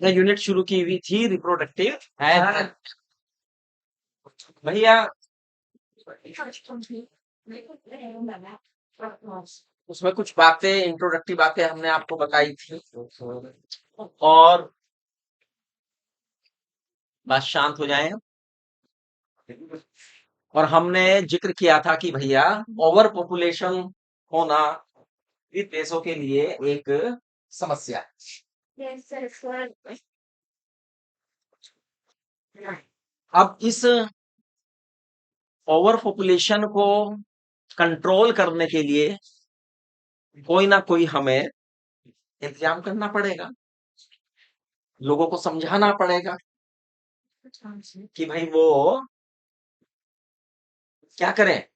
Unit शुरू की हुई थी रिप्रोडक्टिव हेल्थ। भैया उसमें कुछ बातें, इंट्रोडक्टिव बातें हमने आपको बताई थी, और बस शांत हो जाएं। और हमने जिक्र किया था कि भैया ओवर पॉपुलेशन होना इन देशों के लिए एक समस्या है। अब इस ओवर पॉपुलेशन को कंट्रोल करने के लिए कोई ना कोई हमें इंतजाम करना पड़ेगा, लोगों को समझाना पड़ेगा कि भाई वो क्या करें,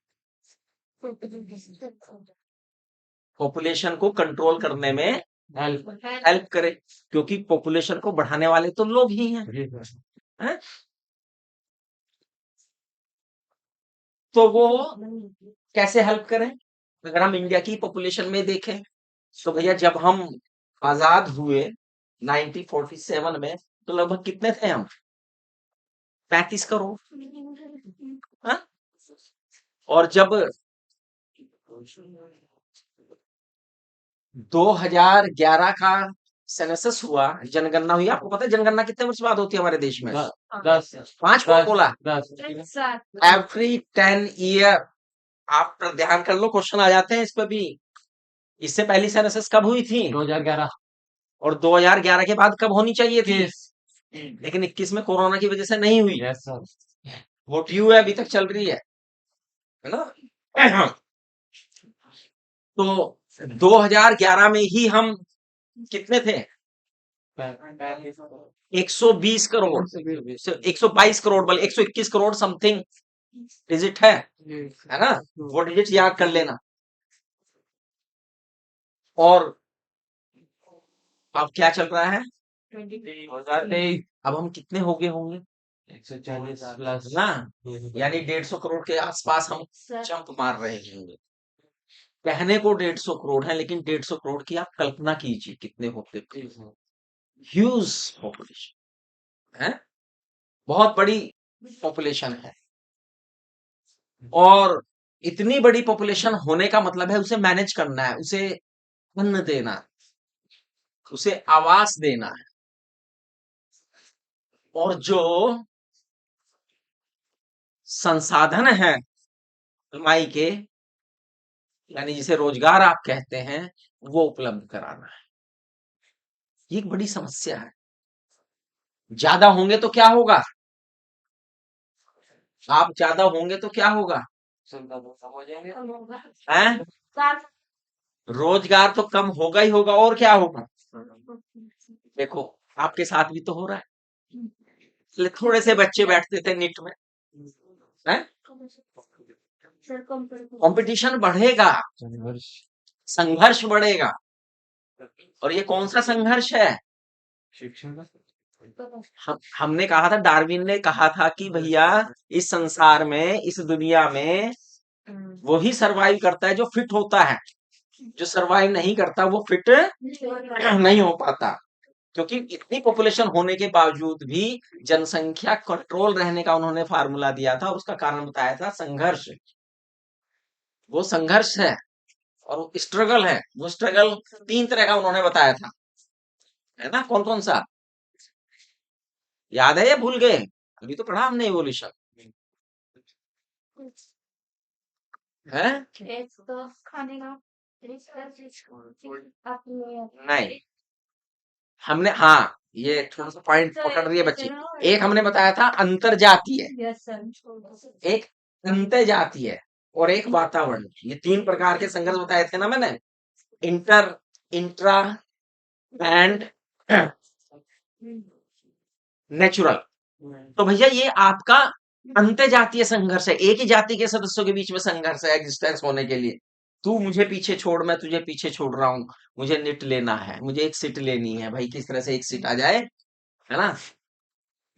पॉपुलेशन को कंट्रोल करने में हेल्प करें, क्योंकि पॉपुलेशन को बढ़ाने वाले तो लोग ही हैं? तो वो कैसे हेल्प करें? अगर हम इंडिया की पॉपुलेशन में देखें तो भैया जब हम आजाद हुए 1947 में, तो लगभग कितने थे हम? 35 करोड़। हाँ? और जब 2011 का सेंसस हुआ, जनगणना हुई, आपको पता है जनगणना कितने वर्ष बाद होती है हमारे देश में? 5 कौन बोला? Every 10 year. आप ध्यान कर लो, क्वेश्चन आ जाते हैं इस पे भी। इससे पहली सेंसस कब हुई थी? 2011। और 2011 के बाद कब होनी चाहिए थी? लेकिन 21 में कोरोना की वजह से नहीं हुई। वो ड्यू है, अभी तक चल रही है ना? तो 2011 में ही हम कितने थे? 120 करोड़, 122 करोड़, बल्कि 121 करोड़ समथिंग डिजिट है ना? वो डिजिट याद कर लेना। और अब क्या चल रहा है? 2023। अब हम कितने हो गए होंगे? 140 प्लस ना, यानी 150 करोड़ के आसपास हम जंप मार रहे होंगे। कहने को 150 करोड़ है, लेकिन 150 करोड़ की आप कल्पना कीजिए कितने होते। ह्यूज पॉपुलेशन है, बहुत बड़ी पॉपुलेशन है। और इतनी बड़ी पॉपुलेशन होने का मतलब है उसे मैनेज करना है, उसे अन्न देना है, उसे आवास देना है, और जो संसाधन है कमाई के, यानी जिसे रोजगार आप कहते हैं, वो उपलब्ध कराना है। ये एक बड़ी समस्या है। ज्यादा होंगे तो क्या होगा? आप ज्यादा होंगे तो क्या होगा? हैं? रोजगार तो कम होगा ही होगा, और क्या होगा? देखो, आपके साथ भी तो हो रहा है। इसलिए थोड़े से बच्चे बैठते थे निट में, हैं? कंपटीशन बढ़ेगा, संघर्ष बढ़ेगा। और ये कौन सा संघर्ष है? हमने कहा था, डार्विन ने कहा था कि भैया इस संसार में, इस दुनिया में वही सरवाइव करता है जो फिट होता है, जो सरवाइव नहीं करता वो फिट नहीं हो पाता। क्योंकि इतनी पॉपुलेशन होने के बावजूद भी जनसंख्या कंट्रोल रहने का उन्होंने फार्मूला दिया था, और उसका कारण बताया था संघर्ष। वो संघर्ष है और वो स्ट्रगल है। वो स्ट्रगल 3 तरह का उन्होंने बताया था, है ना? कौन कौन सा याद है या भूल गए? अभी तो पढ़ा हमने एवोल्यूशन, है? नहीं, हमने, हाँ, ये थोड़ा सा पॉइंट पकड़ रही है बच्ची। एक हमने बताया था अंतरजातीय, एक अंतर्जातीय, और एक वातावरण। ये 3 प्रकार के संघर्ष बताए थे ना मैंने, इंटर, इंट्रा एंड नेचुरल। तो भैया ये आपका अंतर्जातीय संघर्ष है, एक ही जाति के सदस्यों के बीच में संघर्ष है एग्जिस्टेंस होने के लिए। तू मुझे पीछे छोड़, मैं तुझे पीछे छोड़ रहा हूं, मुझे निट लेना है, मुझे एक सीट लेनी है, भाई किस तरह से एक सीट आ जाए, है ना?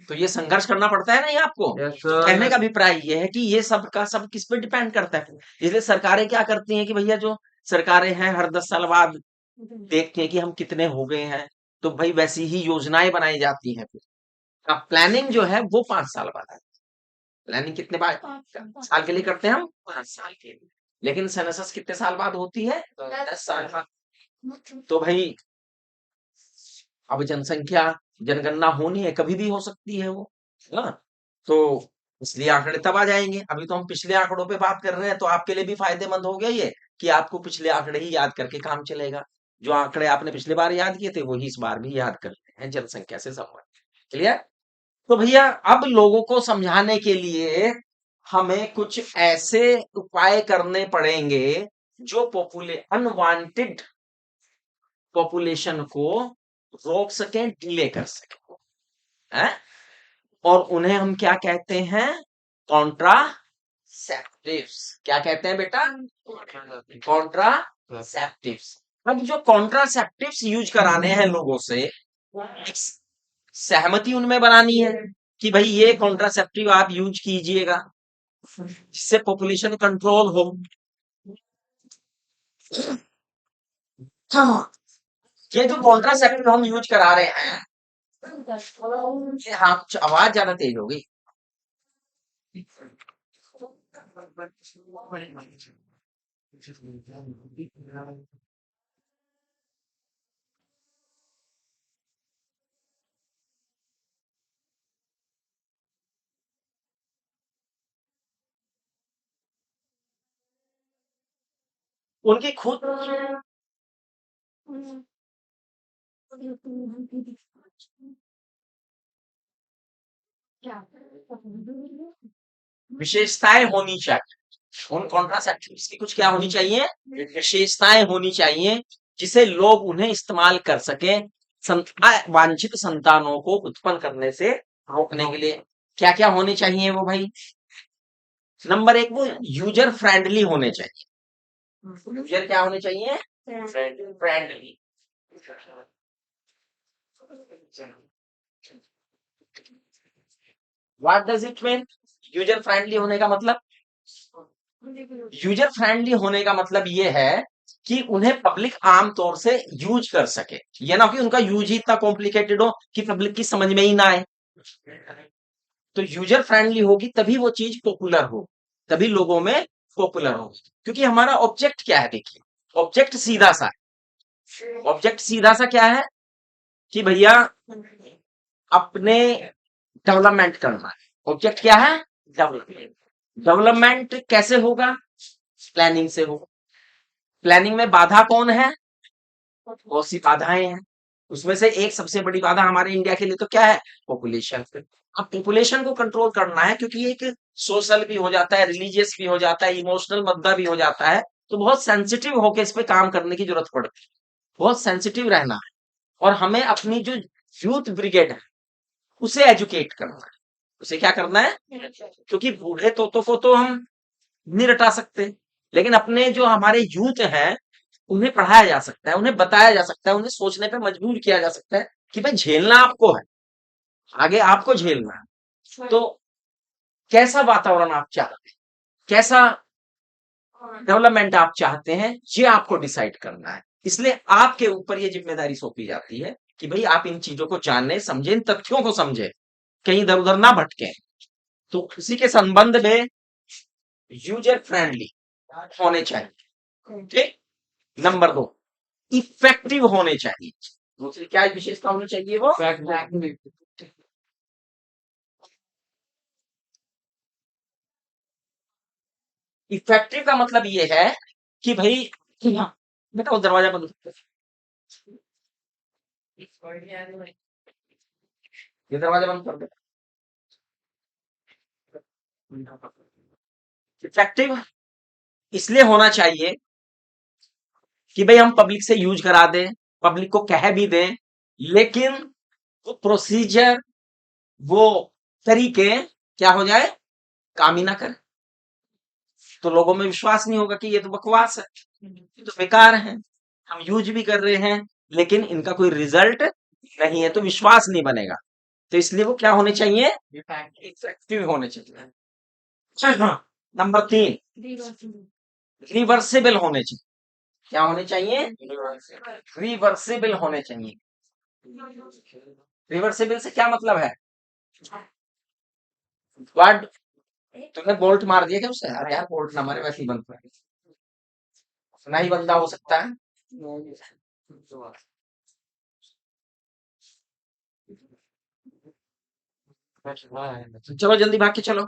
तो ये संघर्ष करना पड़ता है ना, ये आपको। तो कहने का अभिप्राय ये है कि ये सब का सब किस पे डिपेंड करता है। इसलिए सरकारें क्या करती हैं कि भैया जो सरकारें हैं हर 10 साल बाद देखते हैं कि हम कितने हो गए हैं, तो भाई वैसी ही योजनाएं बनाई जाती हैं फिर। अब प्लानिंग जो है वो 5 साल बाद है। प्लानिंग कितने बाद साल के लिए करते हैं हम? 5 साल के लिए। लेकिन सेंसस कितने साल बाद होती है? 10 साल बाद। तो भाई अब जनसंख्या जनगणना होनी है, कभी भी हो सकती है वो, है ना? तो इसलिए आंकड़े तब आ जाएंगे। अभी तो हम पिछले आंकड़ों पे बात कर रहे हैं, तो आपके लिए भी फायदेमंद हो गया ये कि आपको पिछले आंकड़े ही याद करके काम चलेगा। जो आंकड़े आपने पिछली बार याद किए थे वही इस बार भी याद करते हैं जनसंख्या से संबंधित। क्लियर? तो भैया अब लोगों को समझाने के लिए हमें कुछ ऐसे उपाय करने पड़ेंगे जो अनवांटेड पॉपुलेशन को रोक सकें, डिले कर सकें, हैं? और उन्हें हम क्या कहते हैं? कॉन्ट्रासेप्टिव्स। क्या कहते हैं बेटा? कॉन्ट्रासेप्टिव्स। अब जो कॉन्ट्रासेप्टिव्स यूज कराने हैं लोगों से, एक सहमति उनमें बनानी है कि भाई ये कॉन्ट्रासेप्टिव आप यूज कीजिएगा जिससे पॉपुलेशन कंट्रोल हो। हाँ, ये जो कॉन्ट्रासेप्टिव हम यूज करा रहे हैं, ये हाँ कुछ आवाज ज्यादा तेज हो गई। उनकी खुद विशेषताएं होनी चाहिए। उन कॉन्ट्रासेप्टिव्स की कुछ क्या होनी चाहिए? विशेषताएं होनी चाहिए जिसे लोग उन्हें इस्तेमाल कर सके वांछित संतानों को उत्पन्न करने से रोकने के लिए। क्या क्या होने चाहिए वो भाई? नंबर एक, वो यूजर फ्रेंडली होने चाहिए। यूजर क्या होने चाहिए? Friendly. What does it mean? User friendly होने का मतलब, यूजर फ्रेंडली होने का मतलब ये है कि उन्हें पब्लिक आम तौर से यूज कर सके। ये ना कि उनका यूज ही इतना कॉम्प्लिकेटेड हो कि पब्लिक की समझ में ही ना आए। तो यूजर फ्रेंडली होगी तभी वो चीज पॉपुलर हो, तभी लोगों में पॉपुलर हो। क्योंकि हमारा ऑब्जेक्ट क्या है? देखिए, ऑब्जेक्ट सीधा सा है। ऑब्जेक्ट सीधा सा क्या है कि भैया अपने डेवलपमेंट करना है। ऑब्जेक्ट क्या है? डेवलपमेंट। डेवलपमेंट कैसे होगा? प्लानिंग से होगा। प्लानिंग में बाधा कौन है? बहुत सी बाधाएं हैं। उसमें से एक सबसे बड़ी बाधा हमारे इंडिया के लिए तो क्या है? पॉपुलेशन। अब पॉपुलेशन को कंट्रोल करना है क्योंकि एक सोशल भी हो जाता है, रिलीजियस भी हो जाता है, इमोशनल मुद्दा भी हो जाता है। तो बहुत सेंसिटिव होकर इस पे काम करने की जरूरत पड़ती है। बहुत सेंसिटिव रहना है। और हमें अपनी जो यूथ ब्रिगेड है उसे एजुकेट करना है। उसे क्या करना है? क्योंकि बूढ़े तोतों को तो हम नहीं रटा सकते, लेकिन अपने जो हमारे यूथ हैं उन्हें पढ़ाया जा सकता है, उन्हें बताया जा सकता है, उन्हें सोचने पे मजबूर किया जा सकता है कि भाई झेलना आपको है, आगे आपको झेलना है। तो कैसा वातावरण आप चाहते हैं, कैसा डेवलपमेंट आप चाहते हैं, ये आपको डिसाइड करना है। इसलिए आपके ऊपर ये जिम्मेदारी सौंपी जाती है कि भाई आप इन चीजों को जाने, समझे, इन तथ्यों को समझे, कहीं इधर उधर ना भटके। तो उसी के संबंध में यूजर फ्रेंडली होने चाहिए। ठीक। नंबर दो, इफेक्टिव होने चाहिए। दूसरी क्या विशेषता होनी चाहिए? वो इफेक्टिव का मतलब ये है कि भाई, हाँ, बेटा वो दरवाजा बंद कर। ये दरवाजा बंद कर दे। इफेक्टिव इसलिए होना चाहिए कि भाई हम पब्लिक से यूज करा दें, पब्लिक को कह भी दें, लेकिन वो प्रोसीजर, वो तरीके क्या हो जाए? काम ही ना करे। तो लोगों में विश्वास नहीं होगा कि ये तो बकवास है, ये तो बेकार है, हम यूज भी कर रहे हैं लेकिन इनका कोई रिजल्ट नहीं है, तो विश्वास नहीं बनेगा। तो इसलिए वो क्या होने चाहिए? इफेक्टिव होने चाहिए। हाँ, नंबर तीन, रिवर्सिबल होने चाहिए। क्या होने चाहिए? रिवर्सिबल होने चाहिए। रिवर्सिबल से क्या मतलब है? वर्ड तुमने बोल्ट मार दिया क्या उससे? अरे यार बोल्ट ना मारे, वैसे ही बनता है, उतना ही बंदा हो सकता है। चलो जल्दी भाग के चलो।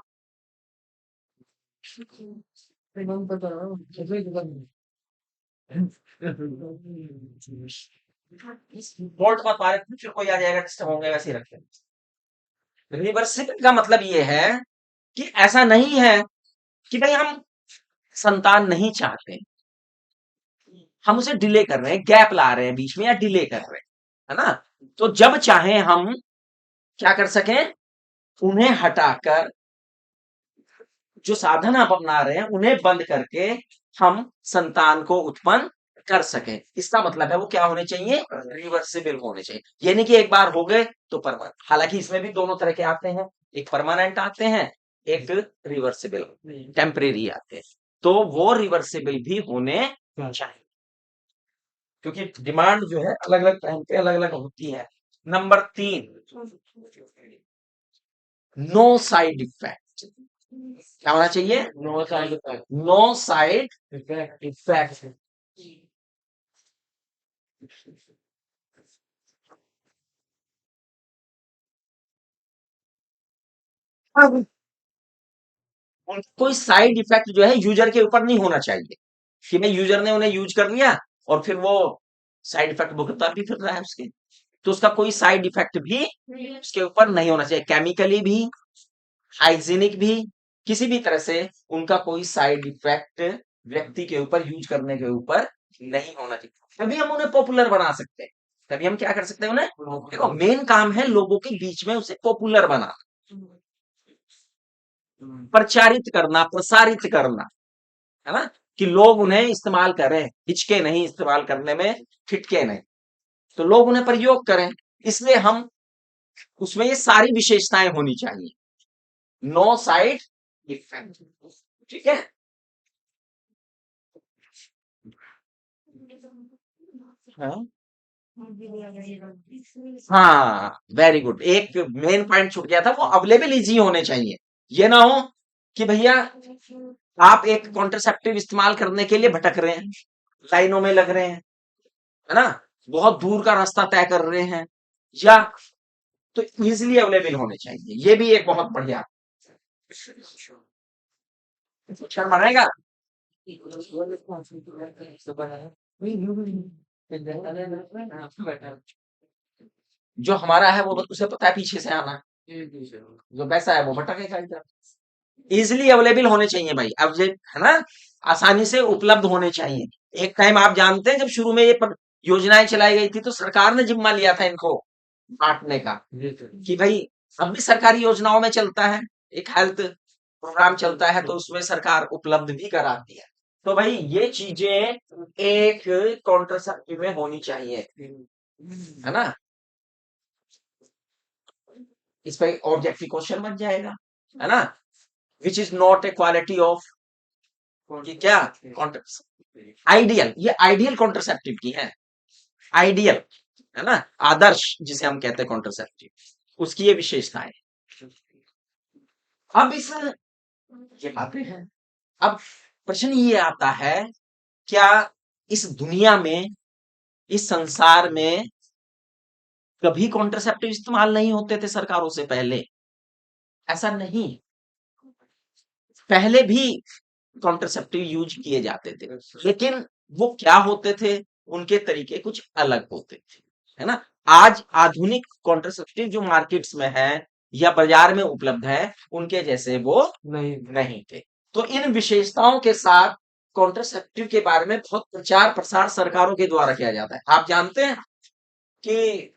बोल्ट मत मारे, फिर कोई आ जाएगा, डिस्टर्ब होंगे, वैसे ही रखे। रिवर्सिबल का मतलब ये है कि ऐसा नहीं है कि भाई हम संतान नहीं चाहते, हम उसे डिले कर रहे हैं, गैप ला रहे हैं बीच में, या डिले कर रहे हैं, है ना? तो जब चाहे हम क्या कर सकें, उन्हें हटाकर जो साधन आप अपना रहे हैं उन्हें बंद करके हम संतान को उत्पन्न कर सकें। इसका मतलब है वो क्या होने चाहिए? रिवर्सिबल होने चाहिए। ये नहीं कि एक बार हो गए तो परमानेंट। हालांकि इसमें भी दोनों तरह के आते हैं, एक परमानेंट आते हैं, एक रिवर्सिबल टेम्परेरी आते हैं। तो वो रिवर्सिबल भी होने चाहिए, क्योंकि डिमांड जो है अलग अलग टाइम पे अलग अलग होती है। Number 3, no side effect. क्या होना चाहिए? No side effect. No side effect. Effect. कोई साइड इफेक्ट जो है यूजर के ऊपर नहीं होना चाहिए, कि भाई यूजर ने उन्हें यूज कर लिया और फिर वो साइड इफेक्ट भुगतता भी फिर रहा है उसके। तो उसका कोई साइड इफेक्ट भी उसके ऊपर नहीं होना चाहिए, केमिकली भी, हाइजीनिक भी, किसी भी तरह से उनका कोई साइड इफेक्ट व्यक्ति के ऊपर, यूज करने के ऊपर नहीं होना चाहिए। तभी हम उन्हें पॉपुलर बना सकते हैं, तभी हम क्या कर सकते हैं उन्हें। देखो मेन काम है लोगों के बीच में उसे पॉपुलर बना, प्रचारित करना, प्रसारित करना, है ना? कि लोग उन्हें इस्तेमाल करें, हिचके नहीं इस्तेमाल करने में, ठिठके नहीं, तो लोग उन्हें प्रयोग करें। इसलिए हम उसमें ये सारी विशेषताएं होनी चाहिए, नो साइड इफेक्ट। ठीक है? हाँ, हाँ, वेरी गुड। एक मेन पॉइंट छूट गया था, वो अवेलेबल इजी होने चाहिए। ये ना हो कि भैया आप एक कॉन्ट्रासेप्टिव इस्तेमाल करने के लिए भटक रहे हैं, लाइनों में लग रहे हैं, है ना? बहुत दूर का रास्ता तय कर रहे हैं, या तो इजीली अवेलेबल होने चाहिए। ये भी एक बहुत बढ़िया फीचर बनेगा। जो हमारा है वो उसे पता है पीछे से आना है, जो वैसा है वो भटकेगा इधर। इजिली अवेलेबल होने चाहिए भाई, अब ये है ना, आसानी से उपलब्ध होने चाहिए। एक टाइम आप जानते हैं जब शुरू में ये योजनाएं चलाई गई थी तो सरकार ने जिम्मा लिया था इनको बांटने का, कि भाई अब भी सरकारी योजनाओं में चलता है, एक हेल्थ प्रोग्राम चलता है तो उसमें सरकार उपलब्ध भी कराती है। तो भाई ये चीजें एक कॉन्ट्रासेप्टिव में होनी चाहिए, है ना? इस पे ऑब्जेक्टिव क्वेश्चन बन जाएगा, है ना? Which is not a quality of, कि क्या आइडियल, ये आइडियल कॉन्ट्रासेप्टिव की है, आइडियल, है ना? आदर्श जिसे हम कहते हैं कॉन्ट्रासेप्टिव, उसकी ये विशेषता है। अब इस ये बातें हैं। अब प्रश्न ये आता है, क्या इस दुनिया में, इस संसार में कभी कॉन्ट्रासेप्टिव इस्तेमाल नहीं होते थे सरकारों से पहले? ऐसा नहीं, पहले भी कॉन्ट्रासेप्टिव यूज किए जाते थे, लेकिन वो क्या होते थे, उनके तरीके कुछ अलग होते थे, है ना? आज आधुनिक कॉन्ट्रासेप्टिव जो मार्केट्स में है या बाजार में उपलब्ध है, उनके जैसे वो नहीं थे। तो इन विशेषताओं के साथ कॉन्ट्रासेप्टिव के बारे में बहुत प्रचार प्रसार सरकारों के द्वारा किया जाता है। आप जानते हैं कि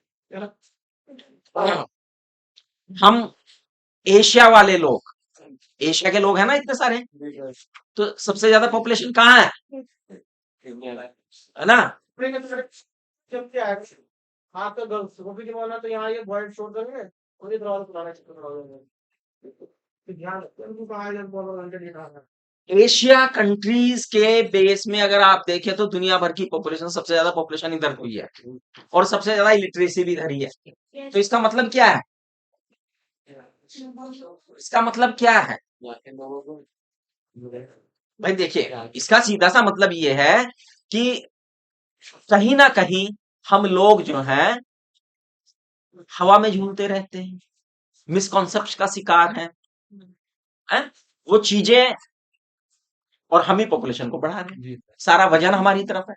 हम एशिया वाले लोग, एशिया के लोग हैं ना इतने सारे, तो सबसे ज्यादा पॉपुलेशन कहाँ है ना? जब क्या है, हाँ तो गर्ल्स वो भी जमाना तो यहाँ ये बॉयज छोड़ देंगे और इधर और पुराना चक्कर लगा देंगे। तो ध्यान रखते हैं उनको कहा जब बॉलर अंडर नहीं रहा है। एशिया कंट्रीज के बेस में अगर आप देखें तो दुनिया भर की पॉपुलेशन, सबसे ज्यादा पॉपुलेशन इधर हुई है और सबसे ज्यादा इलिटरेसी भी इधर ही है। तो इसका मतलब क्या है? इसका मतलब क्या है भाई? देखिए, इसका सीधा सा मतलब ये है कि कहीं ना कहीं हम लोग जो हैं हवा में झूलते रहते हैं, मिसकॉन्सेप्ट का शिकार हैं? वो चीजें, और हम ही पॉपुलेशन को बढ़ा रहे हैं। सारा वजन हमारी तरफ है।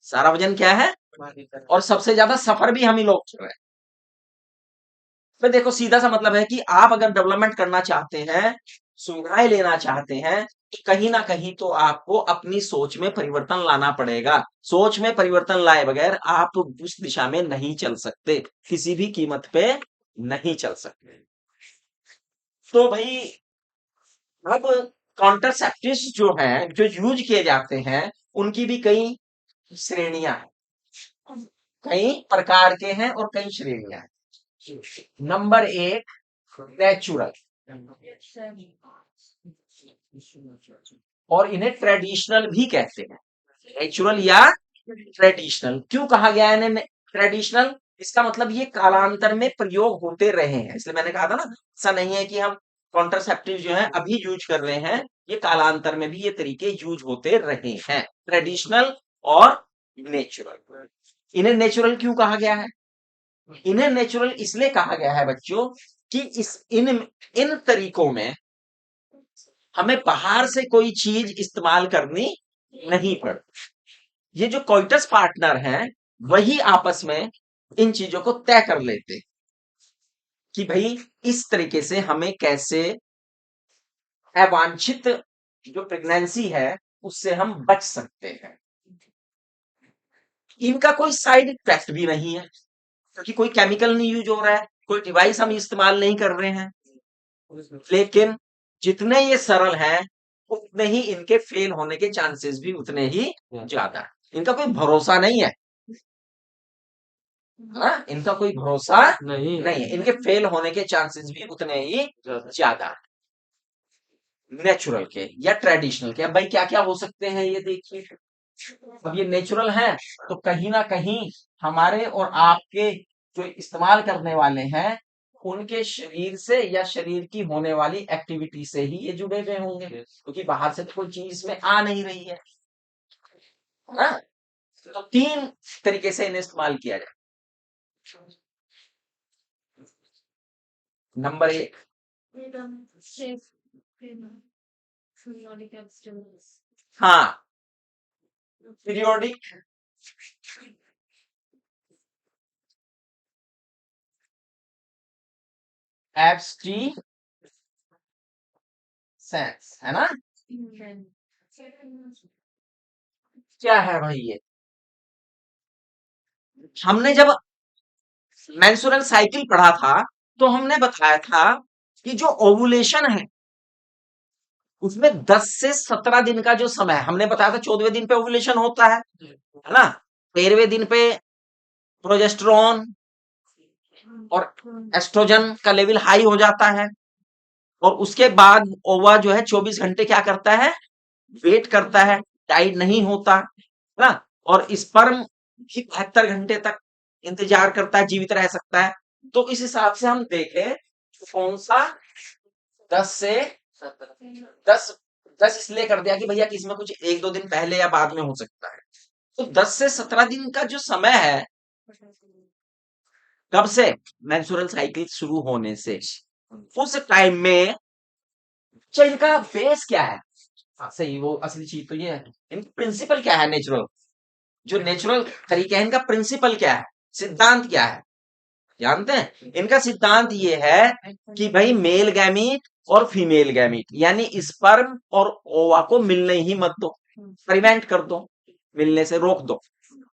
सारा वजन क्या है? और सबसे ज्यादा सफर भी हम ही लोग कर रहे हैं। तो देखो, सीधा सा मतलब है कि आप अगर डेवलपमेंट करना चाहते हैं, सुविधाएं लेना चाहते हैं, तो कहीं ना कहीं तो आपको अपनी सोच में परिवर्तन लाना पड़ेगा। सोच में परिवर्तन लाए बगैर आप उस दिशा में नहीं चल सकते, किसी भी कीमत पे नहीं चल सकते। तो भाई, अब कॉन्ट्रासेप्टिव्स जो हैं, जो यूज किए जाते हैं, उनकी भी कई श्रेणियां हैं, कई प्रकार के हैं और कई श्रेणियां हैं। नंबर एक, नेचुरल, और इन्हें ट्रेडिशनल भी कहते हैं। नेचुरल या ट्रेडिशनल क्यों कहा गया है इन्हें ट्रेडिशनल? इसका मतलब ये कालांतर में प्रयोग होते रहे हैं, इसलिए मैंने कहा था ना, ऐसा नहीं है कि हम कॉन्ट्रासेप्टिव जो है अभी यूज कर रहे हैं, ये कालांतर में भी ये तरीके यूज होते रहे हैं, ट्रेडिशनल और नेचुरल। इन्हें नेचुरल क्यों कहा गया है? इन्हें नेचुरल इसलिए कहा गया है बच्चों कि इस इन इन तरीकों में हमें बाहर से कोई चीज इस्तेमाल करनी नहीं पड़ती। ये जो कोइटस पार्टनर हैं, वही आपस में इन चीजों को तय कर लेते कि भाई इस तरीके से हमें कैसे अवांछित जो प्रेगनेंसी है उससे हम बच सकते हैं। इनका कोई साइड इफेक्ट भी नहीं है, क्योंकि कोई केमिकल नहीं यूज हो रहा है, कोई डिवाइस हम इस्तेमाल नहीं कर रहे हैं। लेकिन जितने ये सरल हैं, उतने ही इनके फेल होने के चांसेस भी उतने ही ज्यादा है। इनका कोई भरोसा नहीं है। हाँ, इनका कोई भरोसा नहीं है। इनके फेल होने के चांसेस भी उतने ही ज्यादा है। नेचुरल के या ट्रेडिशनल के, अब भाई क्या क्या हो सकते हैं ये देखिए। अब ये नेचुरल है तो कहीं ना कहीं हमारे और आपके जो इस्तेमाल करने वाले हैं, उनके शरीर से या शरीर की होने वाली एक्टिविटी से ही ये जुड़े हुए होंगे, क्योंकि बाहर से तो कोई चीज इसमें आ नहीं रही है ना। तो तीन तरीके से इन्हें इस्तेमाल किया जाए। नंबर एक, हाँ, पीरियोडिक एब्स्टिसेंस, है ना? क्या है भाई ये? हमने जब मेंस्ट्रुअल साइकिल पढ़ा था, तो हमने बताया था कि जो ओवुलेशन है उसमें 10 से 17 दिन का जो समय है, हमने बताया था 14वें दिन पे ओवुलेशन होता है ना? 13वें दिन पे प्रोजेस्टेरोन और एस्ट्रोजन का लेवल हाई हो जाता है, और उसके बाद ओवा जो है 24 घंटे क्या करता है? वेट करता है, डाइड नहीं होता है ना? और स्पर्म भी 72 घंटे तक इंतजार करता है, जीवित रह सकता है। तो इस हिसाब से हम देखें तो कौन सा 10 से 10 10 इसलिए कर दिया कि भैया किसी में कुछ एक दो दिन पहले या बाद में हो सकता है। तो 10 से 17 दिन का जो समय है, कब से? मेंस्ट्रुअल साइकिल शुरू होने से, उस टाइम में अच्छा इनका बेस क्या है? हाँ सही, वो असली चीज तो ये है। इनका प्रिंसिपल क्या है? नेचुरल, जो नेचुरल तरीके हैं, इनका प्रिंसिपल क्या है, सिद्धांत क्या है, जानते हैं? इनका सिद्धांत ये है कि भाई मेल गैमीट और फीमेल गैमीट यानी स्पर्म और ओवा को मिलने ही मत दो, प्रिवेंट कर दो, मिलने से रोक दो।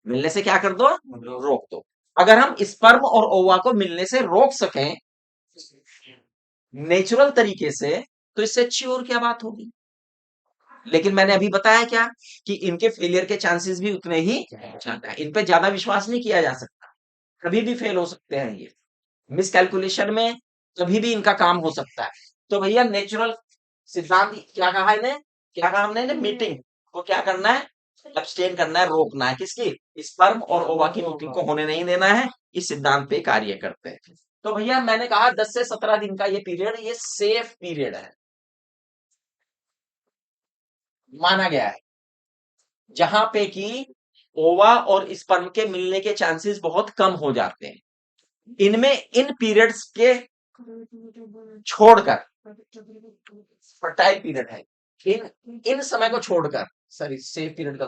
मिलने से क्या कर दो? रोक दो। अगर हम स्पर्म और ओवा को मिलने से रोक सकें नेचुरल तरीके से, तो इससे अच्छी और क्या बात होगी? लेकिन मैंने अभी बताया क्या कि इनके फेलियर के चांसेस भी उतने ही ज्यादा है। इन पे ज्यादा विश्वास नहीं किया जा सकता, कभी भी फेल हो सकते हैं ये, मिस कैलकुलेशन में कभी भी इनका काम हो सकता है। तो भैया नेचुरल सिद्धांत क्या कहा इन्हें? क्या कहा हमने, मीटिंग को क्या करना है, अब्सटेन करना है, रोकना है, किसकी, स्पर्म और ओवा की मीटिंग को होने नहीं देना है। इस सिद्धांत पे कार्य करते हैं। तो भैया मैंने कहा 10 से 17 दिन का ये पीरियड, ये सेफ पीरियड है, माना गया है, जहां पे कि ओवा और स्पर्म के मिलने के चांसेस बहुत कम हो जाते हैं। इनमें इन पीरियड्स के छोड़कर, फर्टाइल पीरियड है, इन इन समय को छोड़कर, सॉरी सेफ पीरियड का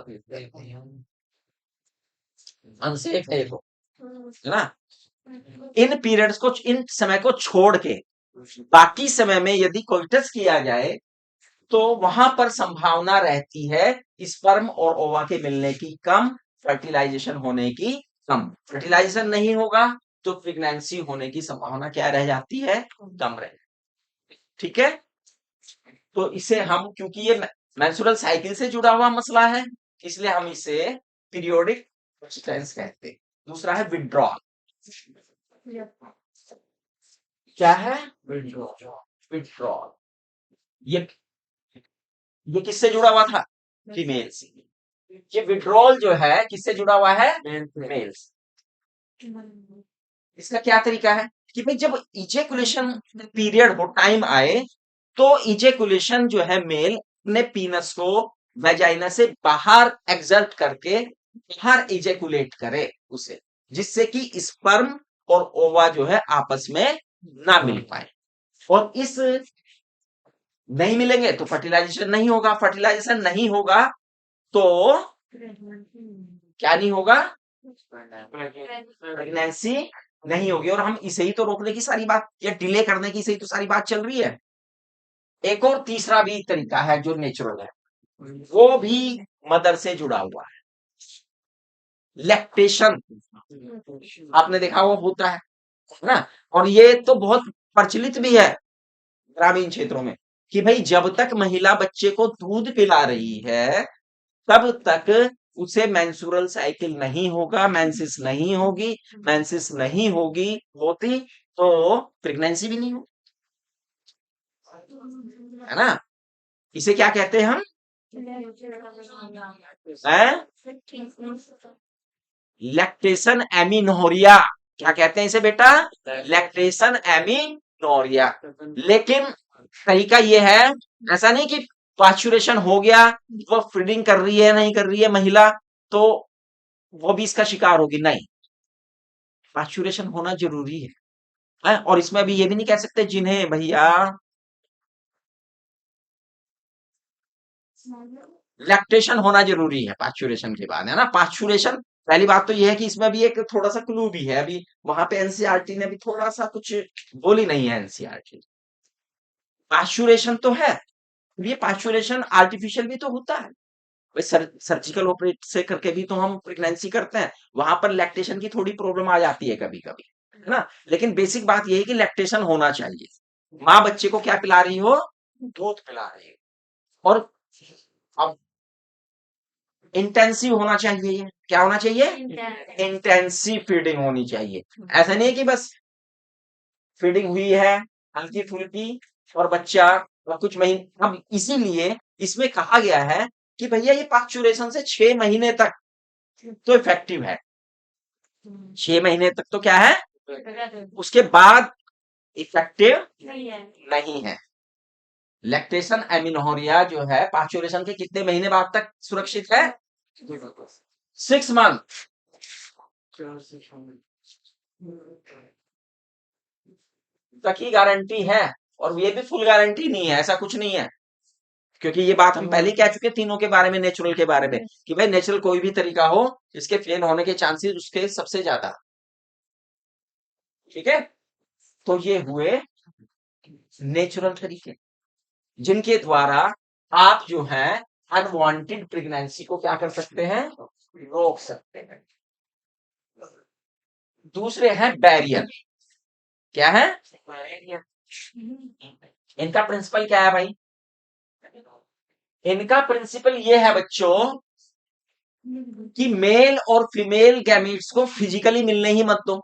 अनसेफ है ये तो, है ना, इन पीरियड्स को, इन समय को छोड़ के बाकी समय में यदि कोइटस किया जाए तो वहां पर संभावना रहती है स्पर्म और ओवा के मिलने की कम, फर्टिलाइजेशन होने की कम। फर्टिलाइजेशन नहीं होगा तो प्रेगनेंसी होने की संभावना क्या रह जाती है, कम रह, ठीक है। तो इसे हम, क्योंकि ये मेंस्ट्रुअल साइकिल से जुड़ा हुआ मसला है, इसलिए हम इसे पीरियोडिक पर्सिस्टेंस कहते हैं। दूसरा है विड्रॉल। क्या है, विड्रॉल। ये किससे जुड़ा हुआ था, फीमेल से। ये विड्रॉल जो है किससे जुड़ा हुआ है, मेल से। इसका क्या तरीका है कि भाई जब इजेकुलेशन पीरियड हो, टाइम आए, तो इजेकुलेशन जो है मेल अपने पीनस को वेजाइना से बाहर एक्सर्ट करके बाहर इजेकुलेट करे उसे, जिससे कि स्पर्म और ओवा जो है आपस में ना मिल पाए। और इस नहीं मिलेंगे तो फर्टिलाइजेशन नहीं होगा, फर्टिलाइजेशन नहीं होगा तो क्या नहीं होगा, प्रेगनेंसी नहीं होगी। और हम इसे ही तो रोकने की सारी बात, या डिले करने की सही तो सारी बात चल रही है। एक और तीसरा भी तरीका है जो नेचुरल है, वो भी मदर से जुड़ा हुआ है, लैक्टेशन। आपने देखा वो होता है ना, और ये तो बहुत प्रचलित भी है ग्रामीण क्षेत्रों में, कि भाई जब तक महिला बच्चे को दूध पिला रही है तब तक उसे मेंस्ट्रुअल साइकिल नहीं होगा, मेंसेस नहीं होगी, मेंसेस नहीं होगी, होती तो प्रेगनेंसी भी नहीं होगी, है ना। इसे क्या कहते हैं हम, लैक्टेशन एमिनोरिया। क्या कहते हैं इसे बेटा, लैक्टेशन एमिनोरिया। लेकिन तरीका ये है, ऐसा नहीं कि पास्चुरेशन हो गया, वो फीडिंग कर रही है नहीं कर रही है महिला तो वो भी इसका शिकार होगी, नहीं, पास्चुरेशन होना जरूरी है। और इसमें भी ये भी नहीं कह सकते जिन्हें भैया लैक्टेशन होना जरूरी है पास्चुरेशन के बाद, है ना। पास्चुरेशन, पहली बात तो ये है कि इसमें भी एक थोड़ा सा क्लू भी है, अभी वहां पे एनसीईआरटी ने भी थोड़ा सा कुछ बोली नहीं है एनसीईआरटी। पास्चुरेशन तो है, ये पास्चुरेशन आर्टिफिशियल भी तो होता है, भाई सर्जिकल ऑपरेट से करके भी तो हम प्रेगनेंसी करते हैं, वहां पर लैक्टेशन की थोड़ी प्रॉब्लम आ जाती है कभी कभी, है ना। लेकिन बेसिक बात यह है कि लैक्टेशन होना चाहिए। माँ बच्चे को क्या पिला रही हो, दूध पिला रही हो। और अब इंटेंसिव होना चाहिए, ये क्या होना चाहिए, इंटेंसिव फीडिंग होनी चाहिए। ऐसा नहीं है कि बस फीडिंग हुई है हल्की फुल्की और बच्चा और कुछ महीने। अब इसीलिए इसमें कहा गया है कि भैया ये पास्चुरेशन से 6 महीने तक तो इफेक्टिव है, 6 महीने तक तो क्या है, उसके बाद इफेक्टिव नहीं है। लैक्टेशन एमिनोरिया जो है पास्चुरेशन के कितने महीने बाद तक सुरक्षित है, 6 मंथ तक ही गारंटी है। और ये भी फुल गारंटी नहीं है, ऐसा कुछ नहीं है, क्योंकि ये बात हम पहले ही कह चुके तीनों के बारे में, नेचुरल के बारे में, कि भाई नेचुरल कोई भी तरीका हो इसके फेल होने के चांसेस उसके सबसे ज्यादा, ठीक है। तो ये हुए नेचुरल तरीके जिनके द्वारा आप जो है अनवांटेड प्रेगनेंसी को क्या कर सकते हैं, रोक सकते हैं। दूसरे हैं बैरियर। क्या है, इनका प्रिंसिपल क्या है भाई, इनका प्रिंसिपल ये है बच्चों कि मेल और फीमेल गैमीट्स को फिजिकली मिलने ही मत दो,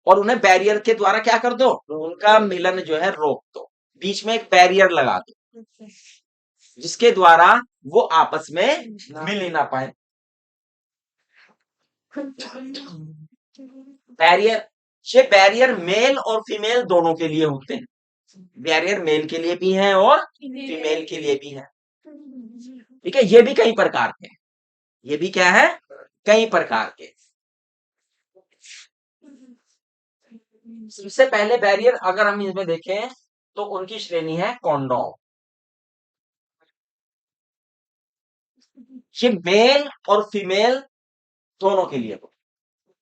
और उन्हें बैरियर के द्वारा क्या कर दो, उनका मिलन जो है रोक दो, बीच में एक बैरियर लगा दो। जिसके द्वारा वो आपस में मिल ही ना पाए। बैरियर, ये बैरियर मेल और फीमेल दोनों के लिए होते हैं। बैरियर मेल के लिए भी है और फीमेल के लिए भी है। ठीक है, ये भी कई प्रकार के हैं। ये भी क्या है, कई प्रकार के। सबसे पहले बैरियर अगर हम इसमें देखें तो उनकी श्रेणी है कॉन्डोम। ये मेल और फीमेल दोनों के लिए हो।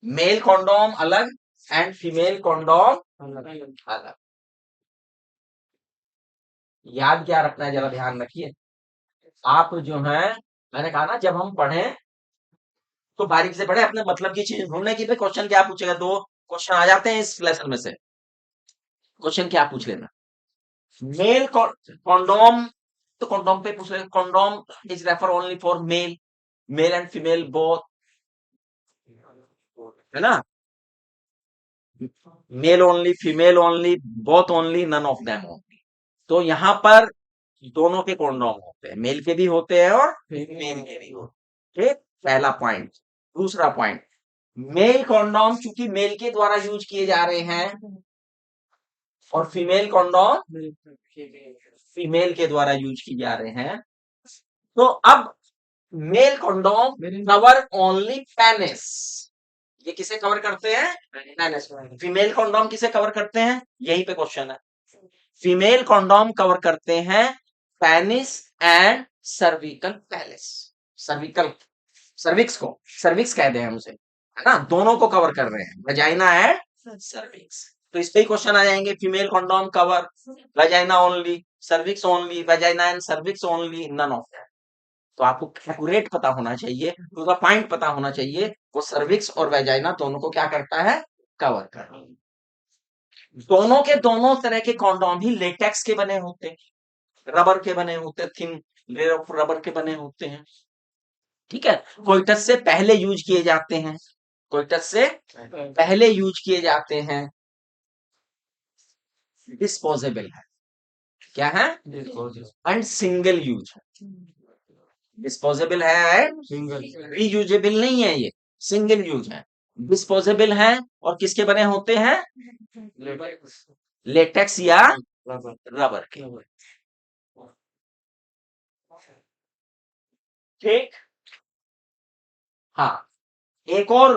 मेल कॉन्डोम अलग एंड फीमेल कॉन्डोम अलग। याद क्या रखना है, जरा ध्यान रखिए। आप जो है, मैंने कहा ना जब हम पढ़ें तो बारीक से पढ़े, अपने मतलब की चीज ढूंढने की। क्वेश्चन क्या पूछेगा, दो क्वेश्चन आ जाते हैं इस लेसन में से। क्वेश्चन क्या पूछ लेना, मेल कॉन्डोम, तो कॉन्डोम पे पूछ लेगा, condom is refer only for male, male and female both, है ना, male only, female only, both only, none of them only. तो यहां पर दोनों के कॉन्डोम होते हैं, मेल के भी होते हैं और फीमेल के भी होते हैं। ठीक, पहला पॉइंट। दूसरा पॉइंट, मेल कॉन्डोम चूंकि मेल के द्वारा यूज किए जा रहे हैं और फीमेल कॉन्डोम फीमेल के द्वारा यूज किए जा रहे हैं, तो अब male condom cover only penis, ये किसे कवर करते हैं, पेनिस। फीमेल कॉन्डोम किसे कवर करते हैं, यहीं पे क्वेश्चन है। फीमेल कॉन्डोम कवर करते हैं penis and cervical palace, cervical, cervix को सर्विक्स कहते हैं हम उसे, है ना, दोनों को कवर कर रहे हैं, वजाइना एंड सर्विक्स। तो इस पे ही क्वेश्चन आ जाएंगे, female condom cover vagina only, cervix only, vagina and cervix only, none of that. तो आपको एक्यूरेट पता होना चाहिए, उसका पॉइंट पता होना चाहिए, वो सर्विक्स और वेजाइना दोनों को क्या करता है, कवर करता है। दोनों के दोनों तरह के कॉन्डोम ही लेटेक्स के बने होते हैं, रबर के बने होते हैं, थिन लेयर ऑफ रबर के बने होते हैं। ठीक है, कोइटस से पहले यूज किए जाते हैं, कोइटस से पहले यूज किए जाते हैं। डिस्पोजेबल है, क्या है, एंड सिंगल यूज है। डिस्पोजेबल है एंड रीयूजेबल नहीं है, ये सिंगल यूज है। डिस्पोजेबल है और किसके बने होते हैं, लेटेक्स या रबर के। ठीक, हाँ, एक और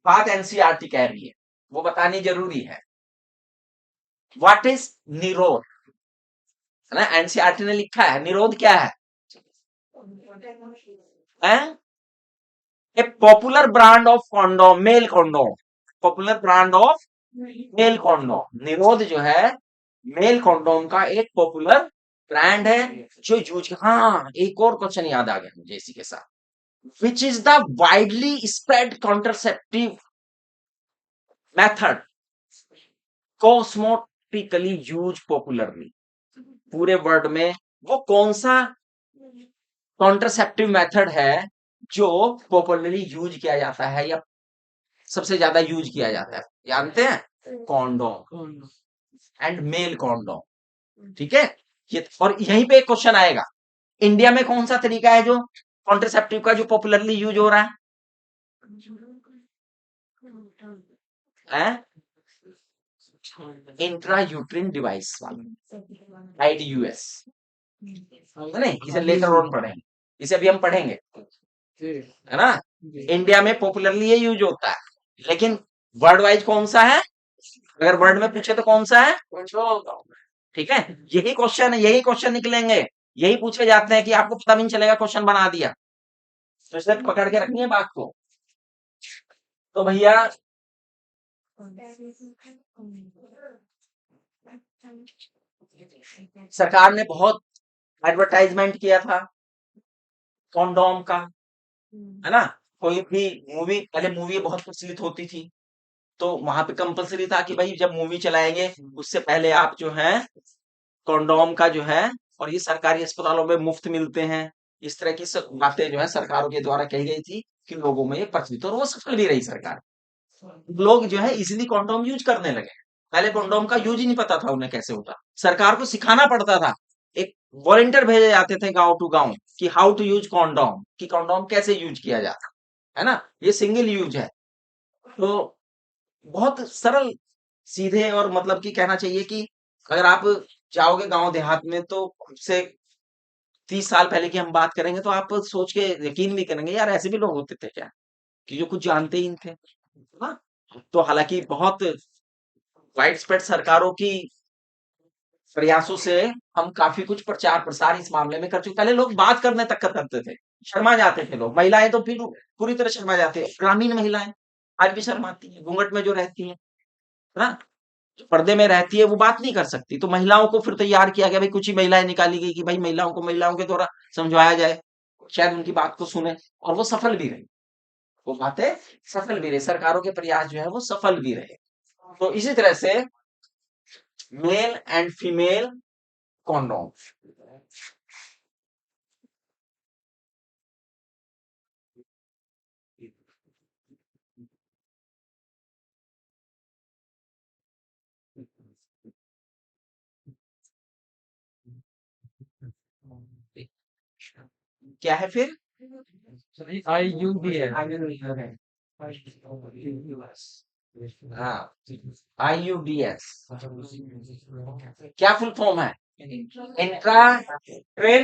बात एनसीईआरटी कह रही है, वो बतानी जरूरी है। व्हाट इज निरोध, है ना, एनसीईआरटी ने लिखा है, निरोध क्या है, a popular brand of condom, male condom, popular brand of male condom. Nirodh जो है मेल कॉन्डोम का एक पॉपुलर ब्रांड है जो यूज, हाँ एक और क्वेश्चन याद आ गया मुझे इसी के साथ, which is the widely spread contraceptive method cosmetically use popularly. पूरे वर्ल्ड में वो कौन सा कॉन्ट्रासेप्टिव मेथड है जो पॉपुलरली यूज किया जाता है या सबसे ज्यादा यूज किया जाता है, जानते हैं, कॉन्डोम एंड मेल कॉन्डोम। ठीक है, ये और यहीं पे एक क्वेश्चन आएगा, इंडिया में कौन सा तरीका है जो कॉन्ट्रासेप्टिव का जो पॉपुलरली यूज हो रहा है, इंट्रा यूट्रिन डिवाइस वाला, आईडीयूएस, नहीं इसे लेटर ऑन पढ़ेंगे, इसे अभी हम पढ़ेंगे, है ना। इंडिया में पॉपुलरली ये यूज होता है, लेकिन वर्ल्ड वाइज कौन सा है, अगर वर्ल्ड में पूछे तो कौन सा है, ठीक है, यही क्वेश्चन है, यही क्वेश्चन निकलेंगे, यही पूछे जाते हैं कि आपको पता भी नहीं चलेगा, क्वेश्चन बना दिया। तो इसे पकड़ के रखनी है बात को। तो भैया सरकार ने बहुत एडवर्टाइजमेंट किया था कॉन्डोम का, है ना, कोई भी मूवी, पहले मूवी बहुत प्रचलित होती थी, तो वहां पे कंपलसरी था कि भाई जब मूवी चलाएंगे उससे पहले आप जो है कॉन्डोम का जो है, और ये सरकारी अस्पतालों में मुफ्त मिलते हैं, इस तरह की बातें जो है सरकारों के द्वारा कही गई थी कि लोगों में ये प्रचलित, और वो सफल भी रही सरकार। लोग जो है इजीली कॉन्डोम यूज करने लगे, पहले कॉन्डोम का यूज ही नहीं पता था उन्हें कैसे होता, सरकार को सिखाना पड़ता था एक वॉलंटियर भेजे जाते थे गांव टू गांव कि हाउ टू यूज कॉन्डोम, कि कॉन्डोम कैसे यूज किया जाता है ना, ये सिंगल यूज है। तो बहुत सरल, सीधे, और मतलब कि कहना चाहिए कि अगर आप जाओगे गांव देहात में तो खुद से 30 साल पहले की हम बात करेंगे तो आप सोच के यकीन भी करेंगे यार ऐसे भी लोग होते थे क्या, कि जो कुछ जानते ही नहीं थे, है ना। तो हालांकि बहुत वाइड स्प्रेड सरकारों की प्रयासों से हम काफी कुछ प्रचार प्रसार इस मामले में कर चुके। पहले लोग बात करने तक का करते थे, शर्मा जाते थे लोग, महिलाएं तो फिर पूरी तरह शर्मा जाती है, ग्रामीण महिलाएं आज भी शर्माती है, घूंघट में जो रहती है ना, जो पर्दे में रहती है वो बात नहीं कर सकती। तो महिलाओं को फिर तैयार किया गया, भाई कुछ ही महिलाएं निकाली गई कि भाई महिलाओं के द्वारा समझाया जाए, शायद उनकी बात को सुने, और वो सफल भी रही, वो बातें सफल भी रही, सरकारों के प्रयास जो है वो सफल भी रहे। तो इसी तरह से मेल एंड फीमेल कॉन्डोम। क्या है फिर? IUD है। हाँ, IUDS क्या फुल फॉर्म है? Intra uterine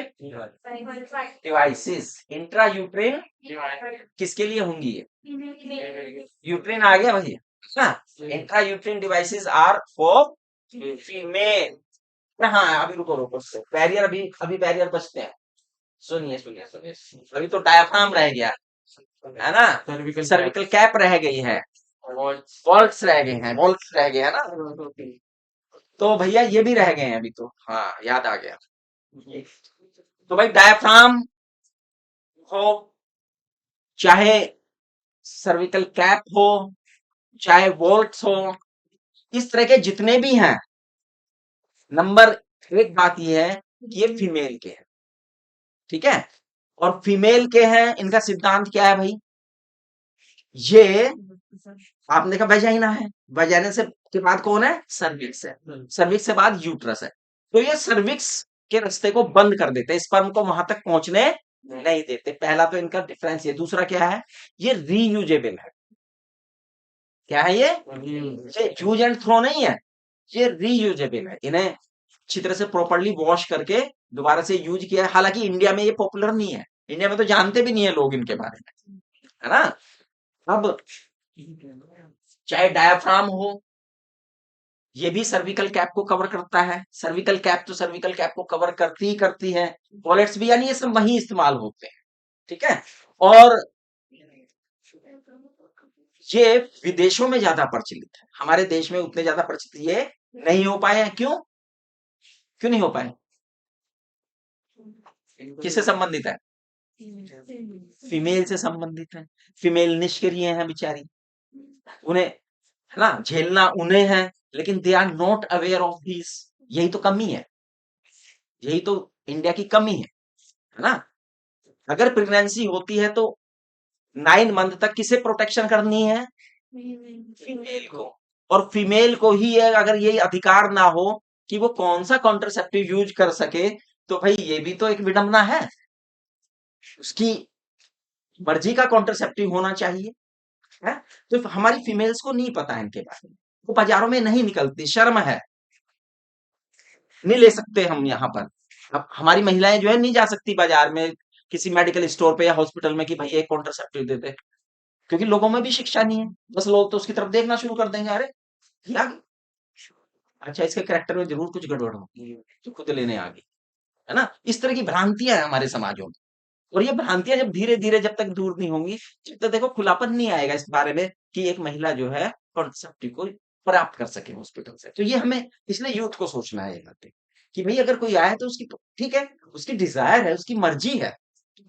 devices. Intra uterine किसके लिए होंगी ये? यूट्रेन आ गया भैया, हाँ। Intra uterine devices are for female. हाँ, अभी रुको रुको, बैरियर अभी अभी बैरियर बचते हैं। सुनिए सुनिए सुनिए, अभी तो डायाफ्राम रह गया है ना, सर्विकल कैप रह गई है, वॉल्ट्स रह गए हैं, वॉल्ट्स रह गए हैं ना, तो भैया ये भी रह गए हैं अभी तो, हाँ याद आ गया। तो भाई डायाफ्राम हो, चाहे सर्विकल कैप हो, चाहे वोल्ट्स हो, इस तरह के जितने भी हैं, नंबर एक बात ये है कि ये फीमेल के हैं, ठीक है। और फीमेल के हैं, इनका सिद्धांत क्या है भाई, ये आपने देखा वेजाइना है, वेजाइना से के बाद कौन है? सर्विक्स है, सर्विक्स से बाद यूट्रस है। तो ये सर्विक्स के रास्ते को बंद कर देते हैं, स्पर्म को वहां तक पहुंचने नहीं देते। पहला तो इनका डिफरेंस ये। दूसरा क्या है, ये रीयूजेबल है। क्या है ये यूज एंड थ्रो नहीं है, ये रीयूजेबल है। इन्हें अच्छी तरह से प्रॉपरली वॉश करके दोबारा से यूज किया है। हालांकि इंडिया में ये पॉपुलर नहीं है, इंडिया में तो जानते भी नहीं है लोग इनके बारे में, है ना। अब चाहे डायाफ्राम हो, ये भी सर्विकल कैप को कवर करता है। सर्विकल कैप तो सर्विकल कैप को कवर करती ही करती है। वॉलेट्स भी, यानी ये सब वही इस्तेमाल होते हैं, ठीक है। और ये विदेशों में ज्यादा प्रचलित है, हमारे देश में उतने ज्यादा प्रचलित ये नहीं हो पाए हैं। क्यों क्यों नहीं हो पाए? किससे संबंधित है? फीमेल से संबंधित है। फीमेल निष्क्रिय है बेचारी, उन्हें, है ना, झेलना उन्हें है, लेकिन they are not aware of this. यही तो कमी है, यही तो इंडिया की कमी है ना। अगर प्रेगनेंसी होती है तो 9 मंथ तक किसे प्रोटेक्शन करनी है? फीमेल को। और फीमेल को ही अगर ये अधिकार ना हो कि वो कौन सा कॉन्ट्रासेप्टिव यूज कर सके, तो भाई ये भी तो एक विडंबना है। उसकी मर्जी का कॉन्ट्रासेप्टिव होना चाहिए, है। तो हमारी फीमेल्स को नहीं पता है इनके बारे में, वो बाजारों में नहीं निकलती, शर्म है, नहीं ले सकते हम यहाँ पर। अब हमारी महिलाएं जो है नहीं जा सकती बाजार में, किसी मेडिकल स्टोर पे या हॉस्पिटल में कि भाई एक कॉन्ट्रासेप्टिव दे दे, क्योंकि लोगों में भी शिक्षा नहीं है। बस लोग तो उसकी तरफ देखना शुरू कर देंगे, अरे ये आ गई, अच्छा इसके कैरेक्टर में जरूर कुछ गड़बड़ होगी, तो खुद लेने आ गई, है ना। इस तरह की भ्रांतियां हैं हमारे समाजों में। और ये भ्रांतियां जब धीरे धीरे जब तक दूर नहीं होंगी, जब तक देखो खुलापन नहीं आएगा इस बारे में कि एक महिला जो है कॉन्ट्रासेप्टिव को प्राप्त कर सके हॉस्पिटल से। तो ये हमें, इसलिए यूथ को सोचना है ये बातें, कि भाई अगर कोई आए तो उसकी, ठीक है, उसकी डिजायर है, उसकी मर्जी है,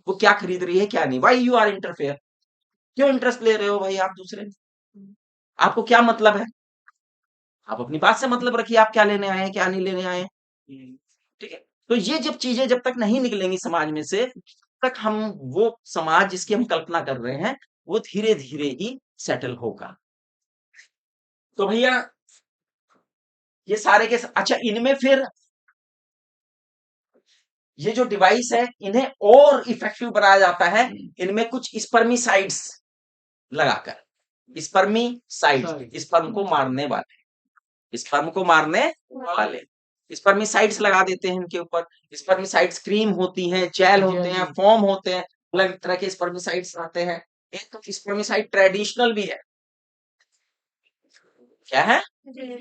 वो क्या खरीद रही है क्या नहीं। वाई यू आर इंटरफेयर, क्यों इंटरेस्ट ले रहे हो भाई आप दूसरे में? आपको क्या मतलब है? आप अपनी बात से मतलब रखिए, आप क्या लेने आए हैं क्या नहीं लेने आए हैं, ठीक है। तो ये जब चीजें जब तक नहीं निकलेंगी समाज में से, तब तक हम, वो समाज जिसकी हम कल्पना कर रहे हैं वो धीरे धीरे ही सेटल होगा। तो भैया ये सारे के, अच्छा इनमें फिर ये जो डिवाइस है इन्हें और इफेक्टिव बनाया जाता है इनमें कुछ स्पर्मिसाइड्स लगाकर। स्पर्मिसाइड स्पर्म को मारने वाले, स्पर्म को मारने वाले स्पर्मिसाइड्स लगा देते हैं इनके ऊपर। स्पर्मिसाइड्स क्रीम होती हैं, जेल होते हैं, फोम होते हैं, अलग तरह के स्पर्मिसाइड्स आते हैं। एक तो स्पर्मिसाइड ट्रेडिशनल भी है। क्या है?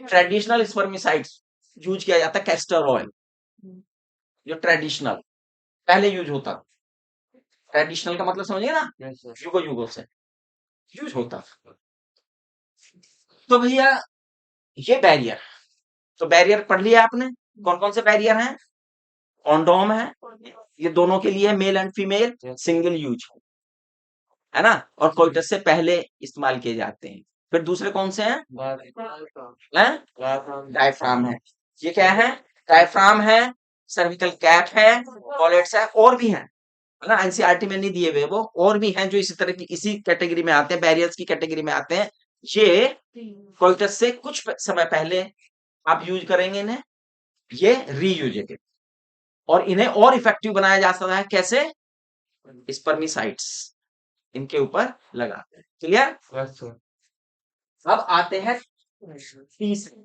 ट्रेडिशनल स्पर्मिसाइड्स यूज किया जाता है। कैस्टर ऑयल जो ट्रेडिशनल पहले यूज होता, ट्रेडिशनल का मतलब समझिए ना, युगो युगों से यूज होता। तो भैया ये बैरियर, तो बैरियर पढ़ लिया आपने। कौन कौन से बैरियर हैं? कॉन्डोम है, ये दोनों के लिए mail and female, single use है ना, और कोइटस से पहले इस्तेमाल किए जाते हैं। फिर दूसरे कौन से हैं? डायफ्राम है। ये क्या है? डायफ्राम है, सर्विकल कैप है, वॉलेट्स है, और भी हैं, है ना, एनसीईआरटी में नहीं दिए हुए वो, और भी हैं जो इसी तरह की इसी कैटेगरी में आते हैं, बैरियर्स की कैटेगरी में आते हैं। ये कोइटस से कुछ समय पहले आप यूज करेंगे इन्हें, ये रीयूजेबल, और इन्हें और इफेक्टिव बनाया जा सकता है कैसे? स्पर्मिसाइड्स इनके ऊपर लगाते हैं। क्लियर? अब आते हैं तीसरे,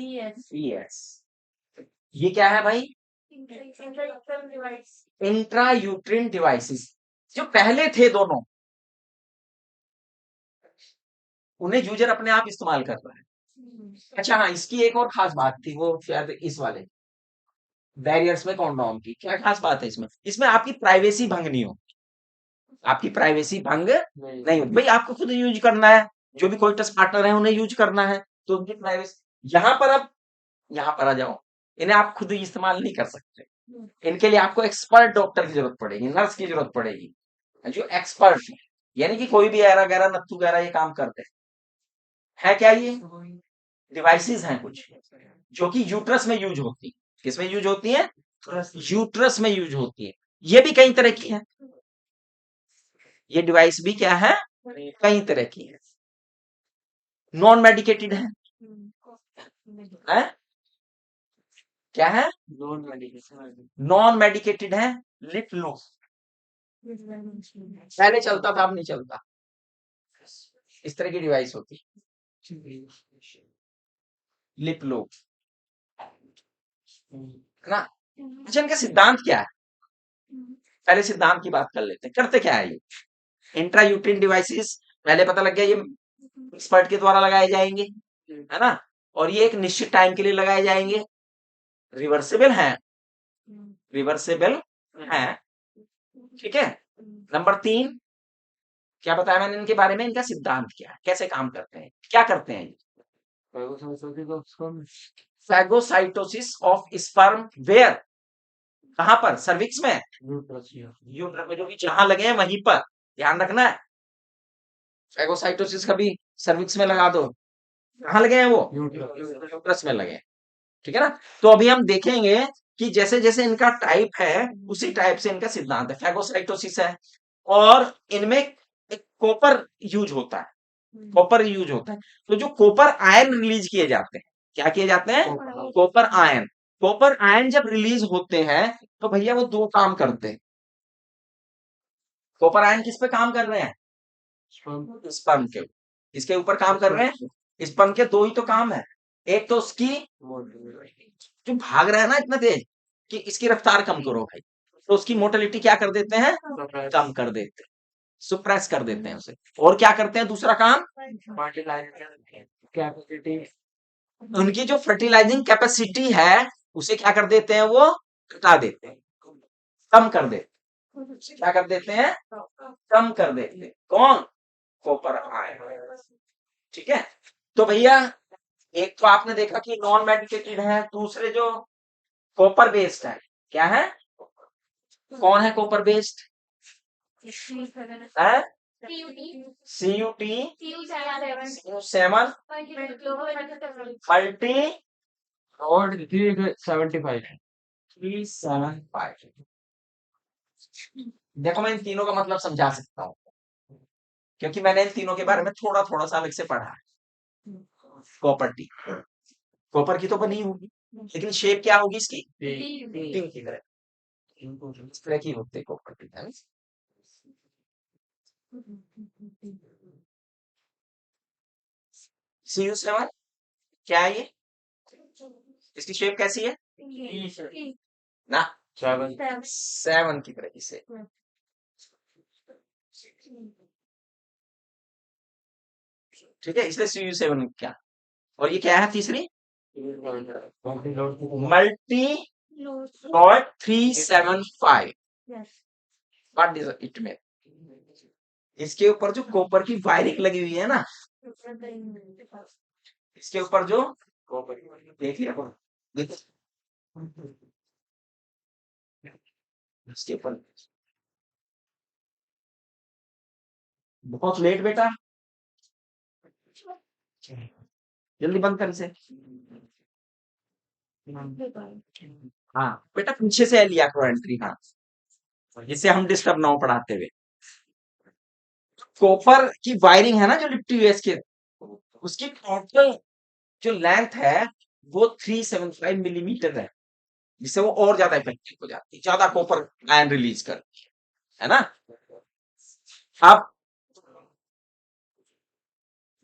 IUCS। ये क्या है भाई? इंट्रायूट्रिन डिवाइसेस। जो पहले थे दोनों, उन्हें यूजर अपने आप इस्तेमाल कर रहा है। अच्छा हाँ, इसकी एक और खास बात थी, वो शायद इस वाले बैरियर्स में कॉन्डोम की क्या खास बात है? इसमें इसमें आपकी प्राइवेसी भंग नहीं हो, आपकी प्राइवेसी भंग नहीं होगी। भाई आपको खुद यूज करना है, जो भी कोइटस पार्टनर है उन्हें यूज करना है, तो उनकी प्राइवेसी। यहाँ पर अब यहाँ पर आ जाओ, इन्हें आप खुद ही इस्तेमाल नहीं कर सकते। इनके लिए आपको एक्सपर्ट डॉक्टर की जरूरत पड़ेगी, नर्स की जरूरत पड़ेगी, जो एक्सपर्ट है। यानी कि कोई भी ऐरा गैरा नत्थु गैरा ये काम करते है क्या? ये डिवाइसेस हैं कुछ जो कि यूट्रस में यूज होती है। किसमें यूज होती है? यूट्रस में यूज होती है। ये भी कई तरह की है, ये डिवाइस भी क्या है? कई तरह की है। नॉन मेडिकेटेड है, है? क्या है? नॉन मेडिकेटेड है। लिप लो, पहले चलता था अब नहीं चलता, इस तरह की डिवाइस होती है। लिप लो, है ना। अच्छा इनका सिद्धांत क्या है? पहले सिद्धांत की बात कर लेते हैं, करते क्या है ये इंट्रायूट्रिन डिवाइसेस। पहले पता लग गया ये एक्सपर्ट के द्वारा लगाए जाएंगे, है ना, और ये एक निश्चित टाइम के लिए लगाए जाएंगे। रिवर्सिबल है, रिवर्सिबल है, ठीक है। नंबर 3, क्या बताया मैंने इनके बारे में? इनका सिद्धांत क्या है, कैसे काम करते हैं, क्या करते हैं? फैगोसाइटोसिस ऑफ स्पर्म वेयर, कहां पर? सर्विक्स में, यूट्रस में, जो भी जहां लगे हैं वहीं पर ध्यान रखना है। फैगोसाइटोसिस कभी सर्विक्स में लगा दो, कहां लगे हैं वो? यूट्रस में लगे हैं, ठीक है ना। तो अभी हम देखेंगे कि जैसे जैसे इनका टाइप है उसी टाइप से इनका सिद्धांत है। फैगोसाइटोसिस है, और इनमें एक कॉपर यूज होता है, कॉपर यूज होता है। तो जो कॉपर आयन रिलीज किए जाते हैं, क्या किए जाते हैं? Copper ion. कॉपर आयन जब रिलीज होते हैं तो भैया वो दो काम करते हैं। कॉपर आयन किस पे काम कर रहे हैं? स्पर्म के, इसके ऊपर काम कर रहे हैं। स्पर्म के दो ही तो काम है, एक तो उसकी जो भाग रहा है ना इतना तेज कि इसकी रफ्तार कम करो भाई, तो उसकी मोटिलिटी क्या कर देते हैं? कम कर देते हैं, सुप्रेस कर देते हैं उसे। और क्या करते हैं दूसरा काम? उनकी जो फर्टिलाइजिंग कैपेसिटी है उसे क्या कर देते हैं? वो घटा देते हैं, कम कर देते हैं। क्या कर देते हैं? कम कर देते हैं। कौन? कॉपर आयन, ठीक है। तो भैया एक तो आपने देखा कि नॉन मेडिकेटेड है, दूसरे जो कॉपर बेस्ड है, क्या है? कौन है कॉपर बेस्ड? है CUT, CU7, मल्टी 375। देखो मैं इन तीनों का मतलब समझा सकता हूँ, क्योंकि मैंने इन तीनों के बारे में थोड़ा थोड़ा सा अलग से पढ़ा है। कॉपर टी, कॉपर की तो बनी होगी, लेकिन शेप क्या होगी इसकी? रिंग की तरह, इस तरह की होती है कॉपर की, है ना? CU7 क्या है ये? इसकी शेप कैसी है? ना, 7 की तरह की शेप। ठीक है, इसलिए CU7 क्या, और ये क्या है तीसरी? Multi lot 375। What does it mean? इसके ऊपर जो कॉपर की वायरिंग लगी हुई है ना, इसके ऊपर जो देखिए अपन, इसके ऊपर बहुत लेट बेटा, जल्दी बंद कर इसे। हाँ बेटा, पीछे से लिया करो एंट्री, हाँ, जिससे हम डिस्टर्ब ना हो पढ़ाते हुए। कॉपर की वायरिंग है ना जो लिपटी हुई है इसके, उसकी टोटल जो लेंथ है वो 375 मिलीमीटर है, जिससे वो और ज्यादा इफेक्टिव हो जाती है, ज्यादा कॉपर आयन रिलीज करती है ना? अब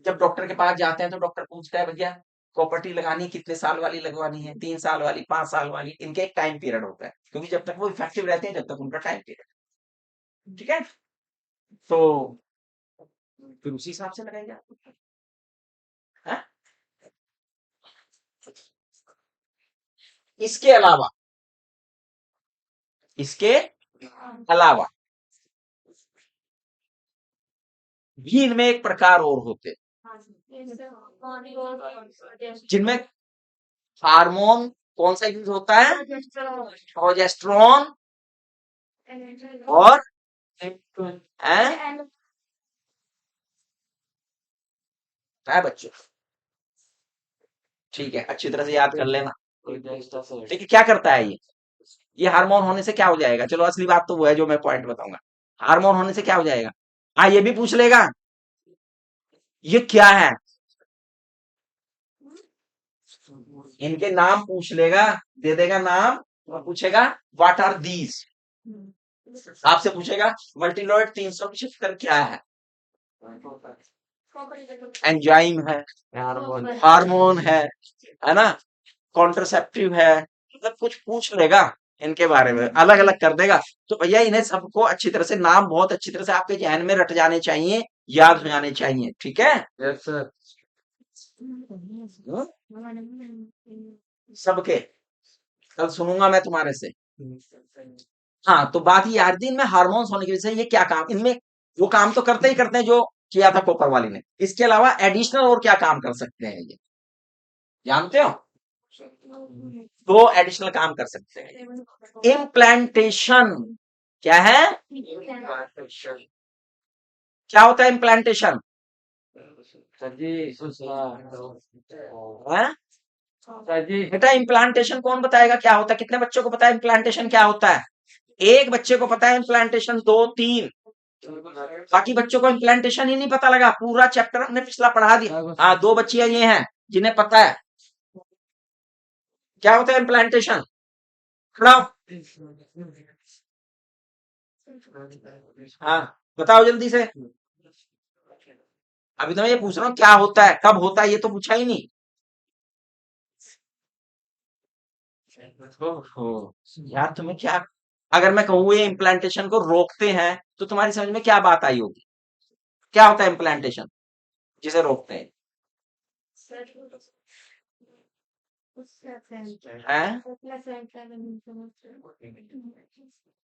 जब डॉक्टर के पास जाते हैं तो डॉक्टर पूछता है भैया प्रॉपर्टी लगानी कितने साल वाली लगवानी है, 3 साल वाली, 5 साल वाली, इनके एक टाइम पीरियड होता है, क्योंकि जब तक वो इफेक्टिव रहते हैं जब तक उनका टाइम पीरियड, ठीक है? तो फिर उसी हिसाब से लगाई जाती है। इसके अलावा, इसके अलावा भी इनमें एक प्रकार और होते हैं, जिनमें हार्मोन कौन सा यूज होता है? प्रोजेस्टेरोन और है बच्चों, ठीक है, अच्छी तरह से याद कर लेना। ठीक है, क्या करता है ये हार्मोन होने से क्या हो जाएगा? चलो असली बात तो वो है जो मैं पॉइंट बताऊंगा। हार्मोन होने से क्या हो जाएगा? हाँ, ये भी पूछ लेगा ये क्या है, इनके नाम पूछ लेगा, दे देगा नाम और पूछेगा व्हाट आर दीज, आपसे पूछेगा मल्टीलॉइड 375 क्या है? एंजाइम है, हार्मोन है ना, कॉन्ट्रसेप्टिव है, मतलब कुछ पूछ लेगा इनके बारे में, अलग अलग कर देगा। तो भैया इन्हें सबको अच्छी तरह से, नाम बहुत अच्छी तरह से आपके जहन में रट जाने चाहिए, याद हो जाने चाहिए, ठीक है? Yes sir. सबके कल सुनूंगा मैं तुम्हारे से। हाँ, तो बात ये आ रही थी, इनमें हार्मोन्स होने की वजह से ये क्या काम, इनमें वो काम तो करते ही करते हैं जो किया था कॉपर वाली ने, इसके अलावा एडिशनल और क्या काम कर सकते हैं ये जानते हो? दो एडिशनल काम कर सकते हैं। इम्प्लांटेशन क्या है? क्या होता है इम्प्लांटेशन? बेटा इम्प्लांटेशन कौन बताएगा क्या होता है? कितने बच्चों को पता है इम्प्लांटेशन क्या होता है? एक बच्चे को पता है इम्प्लांटेशन, 2 3, बाकी बच्चों को इम्प्लांटेशन ही नहीं पता लगा, पूरा चैप्टर हमने पिछला पढ़ा दिया। हाँ, 2 बच्चियां ये हैं जिन्हें पता है क्या होता है इम्प्लांटेशन, खड़ा हाँ, बताओ जल्दी से। अभी तो मैं ये पूछ रहा हूँ क्या होता है, कब होता है, ये तो पूछा ही नहीं। ओहो, यार तुम्हें क्या, अगर मैं कहूँ ये इम्प्लांटेशन को रोकते हैं तो तुम्हारी समझ में क्या बात आई होगी? क्या होता है इम्प्लांटेशन जिसे रोकते हैं? हैं?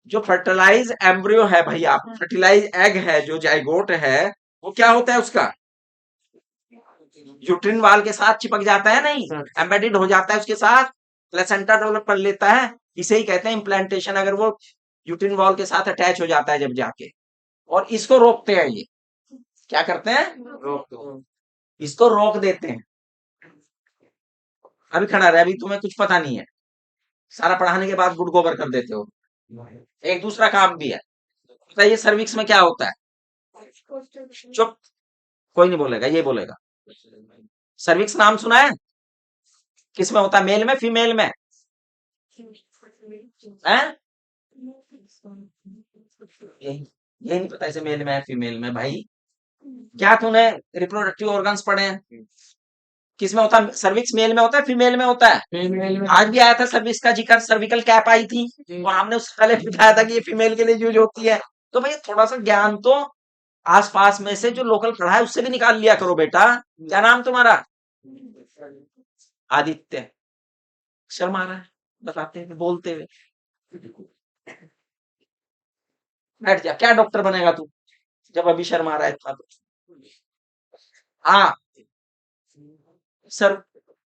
जो फर्टिलाइज एम्ब्रियो है भैया, फर्टिलाइज एग है, जो जाइगोट है, वो क्या होता है उसका? यूट्रिन वाल के साथ चिपक जाता है, नहीं एम्बेडेड हो जाता है उसके साथ, प्लेसेंटा डेवलप कर लेता है, इसे ही कहते हैं इम्प्लांटेशन, अगर वो यूट्रिन वॉल के साथ अटैच हो जाता है जब जाके, और इसको रोकते हैं ये, क्या करते हैं? इसको रोक देते हैं। अभी खड़ा रहे, अभी तुम्हें कुछ पता नहीं है, सारा पढ़ाने के बाद गुड गोबर कर देते हो। एक दूसरा काम भी है, बताइए सर्विक्स में क्या होता है? चुप, कोई नहीं बोलेगा, ये बोलेगा। सर्विक्स नाम सुना है? किस में होता है, मेल में फीमेल में? हैं? यही यही नहीं पता इसे मेल में है फीमेल में भाई? क्या तूने रिप्रोडक्टिव ऑर्गन्स पढ़े हैं? किस में होता है, सर्विक्स मेल में होता है फीमेल में होता है? आज भी आया था सर्विक्स का जिक्र, सर्विकल कैप आई थी और हमने उससे पहले बताया था कि ये फीमेल के लिए यूज होती है। तो भाई थोड़ा सा ज्ञान तो आसपास में से जो लोकल पढ़ा है उससे भी निकाल लिया करो बेटा। क्या नाम तुम्हारा? आदित्य। शर्म आ रहा है बताते हुए, बोलते हुए? बैठ जा, क्या डॉक्टर बनेगा तू जब अभी शर्म आ रहा है इतना तो? हाँ, सर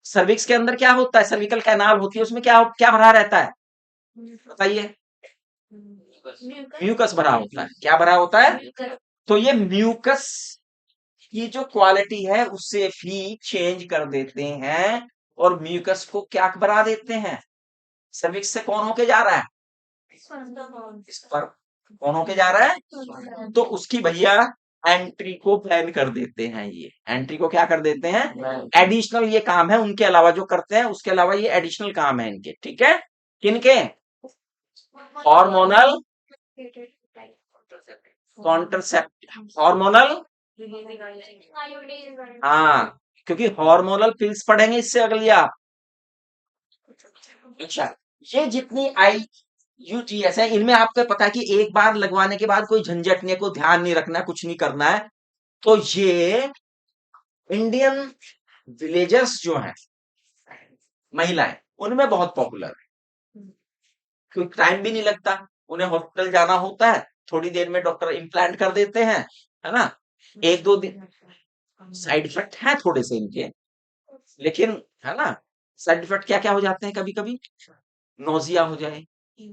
सर्विक्स के अंदर क्या होता है, सर्विकल कैनाल होती है, उसमें क्या क्या भरा रहता है बताइए? म्यूकस भरा होता है। क्या भरा होता है? तो ये म्यूकस की जो क्वालिटी है उससे भी चेंज कर देते हैं और म्यूकस को क्या बना देते हैं? सर्विक्स से कौन होके जा रहा है? इस पर कौन होके जा रहा है? तो उसकी भैया एंट्री को बैन कर देते हैं। ये एंट्री को क्या कर देते हैं? एडिशनल ये काम है उनके अलावा जो करते हैं, उसके अलावा ये एडिशनल काम है इनके। ठीक है, किनके? Hormonal contraceptive, hormonal. हाँ, क्योंकि हार्मोनल पिल्स पढ़ेंगे इससे अगली आप। अच्छा, ये जितनी IUGS है इनमें आपको पता है कि एक बार लगवाने के बाद कोई झंझट नहीं है, कोई ध्यान नहीं रखना है, कुछ नहीं करना है। तो ये इंडियन विलेजर्स जो हैं, महिलाएं, उनमें बहुत पॉपुलर है क्योंकि टाइम भी नहीं लगता, उन्हें हॉस्पिटल जाना होता है, थोड़ी देर में डॉक्टर इम्प्लांट कर देते हैं, है ना? एक दो दिन साइड इफेक्ट है थोड़े से इनके, लेकिन है ना, साइड इफेक्ट क्या क्या हो जाते हैं, कभी कभी नोजिया हो जाए, है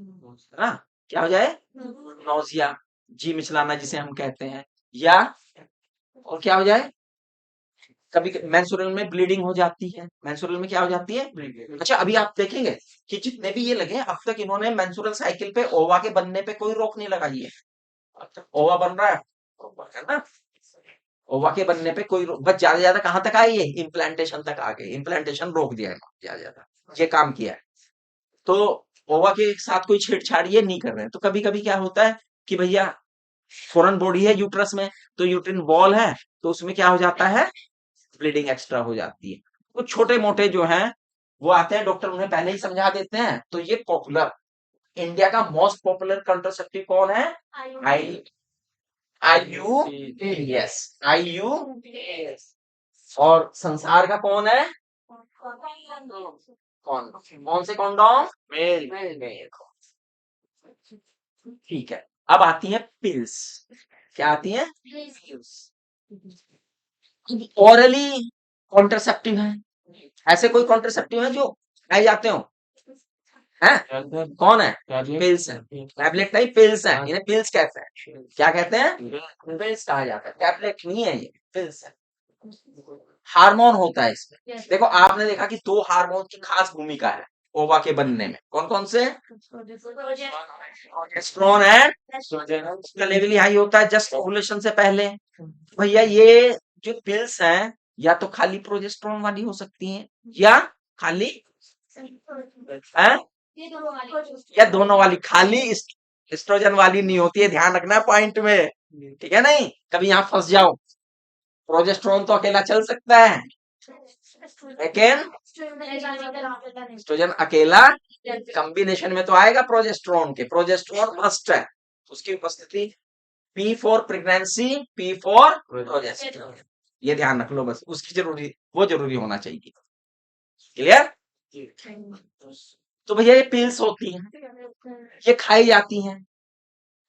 ना? क्या हो जाए? नोजिया, जी मिचलाना जिसे हम कहते हैं, या और क्या हो जाए, कभी मेंस्ट्रुअल में ब्लीडिंग हो जाती है। मेंस्ट्रुअल में क्या हो जाती है? ब्लीडिंग। अच्छा, अभी आप देखेंगे कि जितने भी ये लगे अब तक इन्होंने मेंस्ट्रुअल साइकिल पे ओवा के बनने पे कोई रोक नहीं लगाई है। अब तक ओवा बन रहा है ना? ओवा के बनने पे कोई बस ज्यादा ज्यादा कहां तक आई है? इम्प्लांटेशन तक आ गए, इम्प्लांटेशन रोक दिया है ज्यादा ज्यादा, ये काम किया है। तो ओवा के साथ कोई छेड़छाड़ ये नहीं कर रहे हैं। तो कभी कभी क्या होता है कि भैया फॉरेन बॉडी है यूट्रस में, तो यूट्रिन वॉल है, तो उसमें क्या हो जाता है? ब्लीडिंग एक्स्ट्रा हो जाती है। कुछ छोटे मोटे जो हैं वो आते हैं, डॉक्टर उन्हें पहले ही समझा देते हैं। तो ये पॉपुलर, इंडिया का मोस्ट पॉपुलर कंट्रासेप्टिव कौन है? आई IUDS, IU। और संसार का कौन है? कौन कौन से कॉन्डोम? मेल। ठीक है, अब आती हैं पिल्स। क्या आती हैं? ओरली कॉन्ट्रासेप्टिव है, ऐसे कोई कॉन्ट्रासेप्टिव है जो खाए जाते हो? हैं? कौन है? पिल्स है। टैबलेट नहीं, पिल्स है, इन्हें पिल्स कहते हैं। क्या कहते हैं? पिल्स कहा जाता है, टैबलेट नहीं है ये, पिल्स है। हार्मोन होता है इसमें। देखो आपने देखा कि दो हार्मोन की खास भूमिका है ओवा के बनने में, कौन कौन से? प्रोजेस्टेरोन एंड इसका लेवल हाई होता है जस्ट ओवुलेशन से पहले। भैया ये जो पिल्स हैं या तो खाली प्रोजेस्टेरोन वाली हो सकती हैं या खाली हैं, या दोनों वाली। खाली एस्ट्रोजन वाली नहीं होती है, ध्यान रखना पॉइंट में, ठीक है? नहीं कभी यहाँ फंस जाओ। प्रोजेस्टेरोन तो अकेला चल सकता है, लेकिन एस्ट्रोजन अकेला कॉम्बिनेशन में तो आएगा प्रोजेस्टेरोन के। प्रोजेस्टेरोन मस्ट है, उसकी उपस्थिति P for pregnancy, P for progesterone, ये ध्यान रख लो बस, उसकी जरूरी, वो जरूरी होना चाहिए। क्लियर? तो भैया ये पिल्स होती हैं, ये खाई जाती हैं।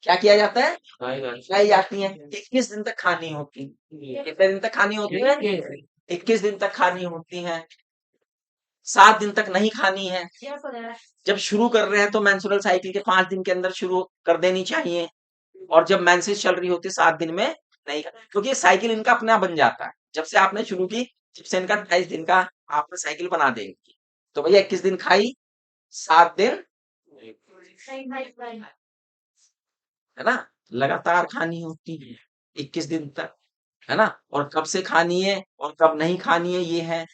क्या किया जाता है? खाई जाती हैं। 21 दिन तक खानी होती है। कितने दिन तक खानी होती है? 21 दिन तक खानी होती हैं। 7 दिन तक नहीं खानी है। जब शुरू कर रहे हैं तो मेंस्ट्रुअल साइकिल के 5 दिन के अंदर शुरू कर देनी चाहिए, और जब मेंसेस चल रही होती है 7 दिन में नहीं, क्योंकि ये साइकिल इनका अपना बन जाता है जब से आपने शुरू की, जब से इनका 28 दिन का आपने साइकिल बना देंगे। तो भैया 21 दिन खाई, 7 दिन, है ना, लगातार खानी होती है 21 दिन तक, है ना? और कब से खानी है और कब नहीं खानी है ये है।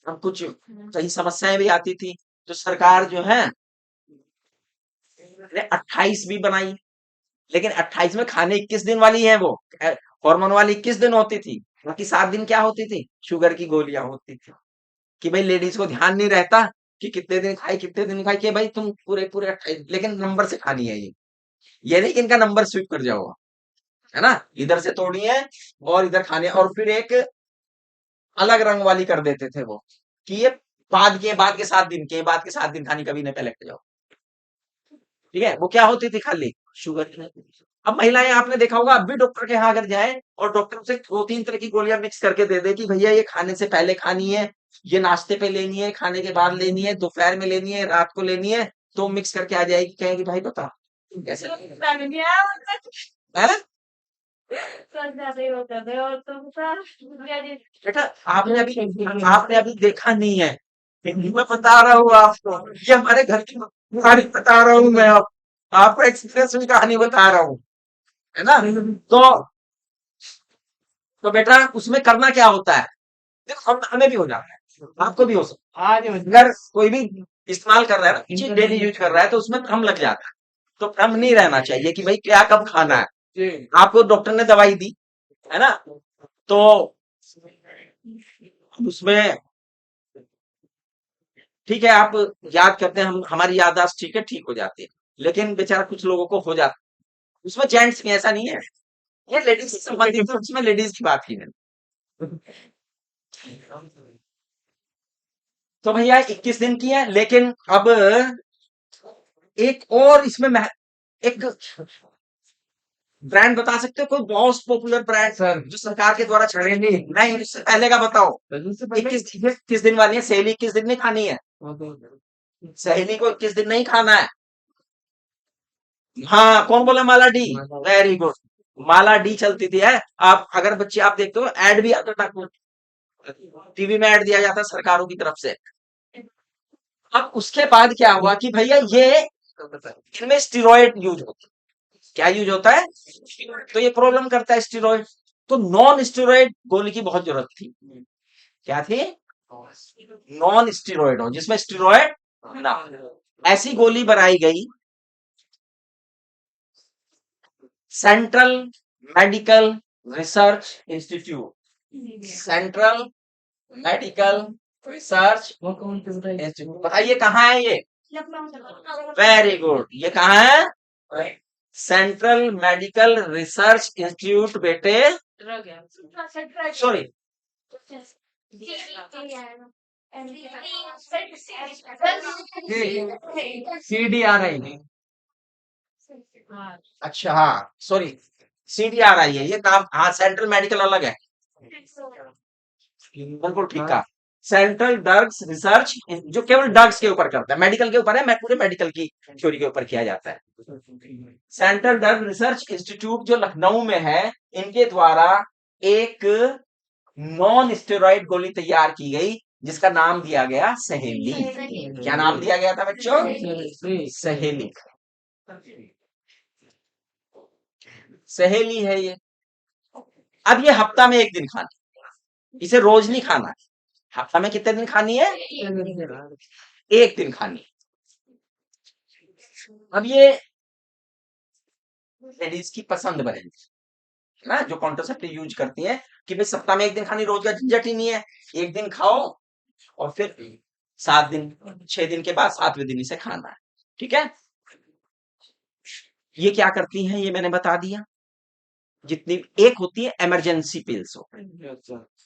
अब कुछ कई समस्याएं भी आती थी, तो सरकार जो है ने 28 भी बनाई, लेकिन 28 में खाने 21 दिन वाली है वो, हार्मोन वाली 21 दिन होती थी, बाकी 7 दिन क्या होती थी, शुगर की गोलियां होती थी, कि भाई लेडीज को ध्यान नहीं रहता कि कितने दिन खाए कितने दिन खाए, कि भाई तुम पूरे पूरे 28, लेकिन नंबर से खानी है ये नहीं कि इनका नंबर स्विप कर जाओ, है ना, इधर से तोड़ी है और इधर खाने, और फिर एक अलग रंग वाली कर देते थे वो, कि ये बाद के 7 दिन के, बाद के 7 दिन खानी, कभी नहीं पहले खा जाओ, ठीक है, वो क्या होती थी खाली शुगर की। अब महिलाएं आपने देखा होगा, अब भी डॉक्टर के यहाँ अगर जाए और डॉक्टर उसे 2-3 तरह की गोलियां मिक्स करके दे दे कि भैया ये खाने से पहले खानी है, ये नाश्ते पे लेनी है, खाने के बाद लेनी है, दोपहर में लेनी है, रात को लेनी है, तो मिक्स करके आ जाएगी, कहेगी भाई बता कैसे लगेगा? हैं? बेटा आपने अभी देखा नहीं है, मैं बता रहा हूँ आपको, ये हमारे घर की कहानी बता रहा हूँ मैं, आपको एक्सपीरियंस की कहानी बता रहा हूँ, है ना। तो तो बेटा उसमें करना क्या होता है, देखो हमें भी हो जाता है, आपको भी हो सकता आज है, अगर कोई भी इस्तेमाल कर रहा है ना, चीज डेली यूज कर रहा है, तो उसमें भ्रम लग जाता है, तो भ्रम नहीं रहना चाहिए कि भाई क्या कब खाना है। जी आपको डॉक्टर ने दवाई दी, है ना, तो उसमें ठीक है, आप याद करते हैं, हम हमारी याददाश्त ठीक है, ठीक हो जाती है, लेकिन बेचारा कुछ लोगों को हो जाता है, उसमें जेंट्स में ऐसा नहीं है, ये लेडीज से संबंधित है, उसमें लेडीज की बात ही नहीं। तो भैया 21 दिन की है, लेकिन अब एक और इसमें एक ब्रांड बता सकते हो, कोई मोस्ट पॉपुलर ब्रांड सर जो सरकार के द्वारा छड़े नहीं, नहीं इससे पहले का बताओ, इससे पहले 21 दिन वाली है, सहेली 21 दिन नहीं खानी है, सहेली को 21 दिन नहीं खाना है। हाँ कौन बोला, माला डी, वेरी गुड, माला डी चलती थी है। आप अगर बच्चे आप देखते हो एड भी आता था, टीवी में ऐड दिया जाता है सरकारों की तरफ से। अब उसके बाद क्या हुआ कि भैया ये इनमें स्टीरॉयड यूज होता है, क्या यूज होता है, तो ये प्रॉब्लम करता है स्टीरॉयड, तो नॉन स्टीरॉयड गोली की बहुत जरूरत थी, क्या थी, नॉन स्टीरॉयड हो जिसमें स्टीरॉयड ना हो। ऐसी गोली बनाई गई, central medical research institute, central medical research institute, बताइए कहाँ है ये, वेरी गुड, ये कहाँ है, सेंट्रल मेडिकल रिसर्च इंस्टीट्यूट बेटे, सॉरी CDRI, अच्छा हाँ सॉरी, CDRI है ये नाम, हाँ सेंट्रल मेडिकल अलग है, बिल्कुल ठीक है, सेंट्रल ड्रग्स रिसर्च जो केवल ड्रग्स के ऊपर करता है, मेडिकल के ऊपर है, मैं पूरे मेडिकल की थ्योरी के ऊपर किया जाता है। सेंट्रल ड्रग रिसर्च इंस्टीट्यूट जो लखनऊ में है, इनके द्वारा एक नॉन स्टेरॉइड गोली तैयार की गई, जिसका नाम दिया गया सहेली, क्या नाम दिया गया था बच्चों, सहेली, सहेली है ये। अब ये हफ्ता में 1 दिन खाना, इसे रोज नहीं खाना है, हफ्ता में कितने दिन खानी है, 1 दिन खानी है। अब ये लेडीज की पसंद बनेगी ना, जो कॉन्ट्रासेप्टिव यूज करती हैं, कि भाई सप्ताह में 1 दिन खानी, रोज का झंझट ही नहीं है, 1 दिन खाओ और फिर 7 दिन 6 दिन के बाद 7वें दिन इसे खाना है, ठीक है। ये क्या करती हैं ये मैंने बता दिया, जितनी एक होती है इमरजेंसी पिल्स, हो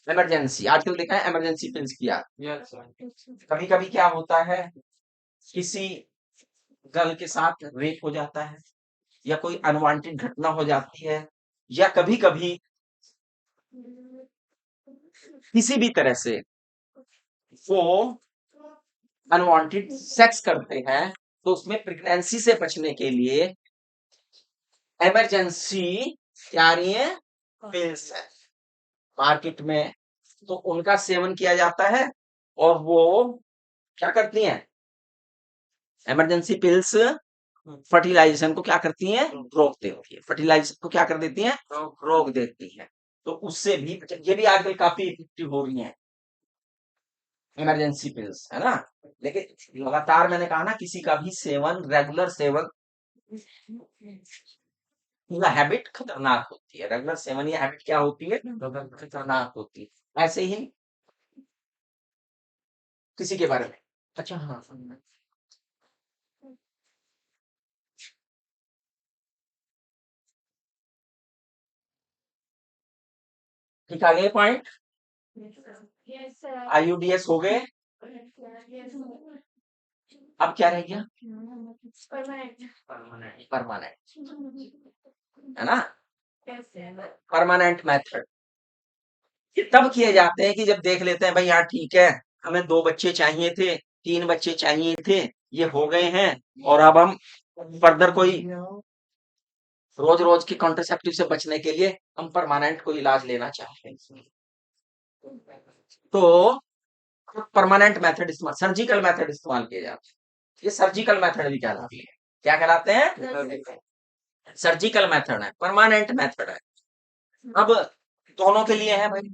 इमरजेंसी, आजकल देखा है इमरजेंसी पिल्स किया, कभी कभी क्या होता है, किसी गर्ल के साथ रेप हो जाता है, या कोई अनवांटेड घटना हो जाती है, या कभी कभी किसी भी तरह से वो अनवांटेड सेक्स करते हैं, तो उसमें प्रेगनेंसी से बचने के लिए इमरजेंसी क्या आ रही है, पिल्स है मार्केट में, तो उनका सेवन किया जाता है, और वो क्या करती हैं, इमरजेंसी पिल्स फर्टिलाइजेशन को क्या करती हैं, रोक देती है, फर्टिलाइजेशन को क्या कर देती हैं, रोक देती है, तो उससे भी ये भी आजकल काफी इफेक्टिव हो रही है। इमरजेंसी पिल्स, है ना। लेकिन लगातार मैंने कहा ना, किसी का भी सेवन, रेगुलर सेवन या हैबिट खतरनाक होती है। रेगुलर सेवन या हैबिट क्या होती है? खतरनाक होती है। ऐसे ही किसी के बारे में, अच्छा हाँ, ठीक आ गए पॉइंट। आईयूडीएस हो गए। अब क्या रह गया? परमानेंट, है ना। परमानेंट मेथड ये तब किए जाते हैं कि जब देख लेते हैं भाई हाँ ठीक है, हमें 2 बच्चे चाहिए थे, 3 बच्चे चाहिए थे, ये हो गए हैं, और अब हम फर्दर कोई रोज रोज की कॉन्ट्रासेप्टिव से बचने के लिए हम परमानेंट कोई इलाज लेना चाहते हैं। तो परमानेंट मेथड इस्तेमाल, सर्जिकल मेथड इस्तेमाल किए जाते हैं। ये सर्जिकल मेथड भी कहलाती है। क्या कहलाते हैं? सर्जिकल मेथड है, परमानेंट मेथड है। अब दोनों के लिए है भाई,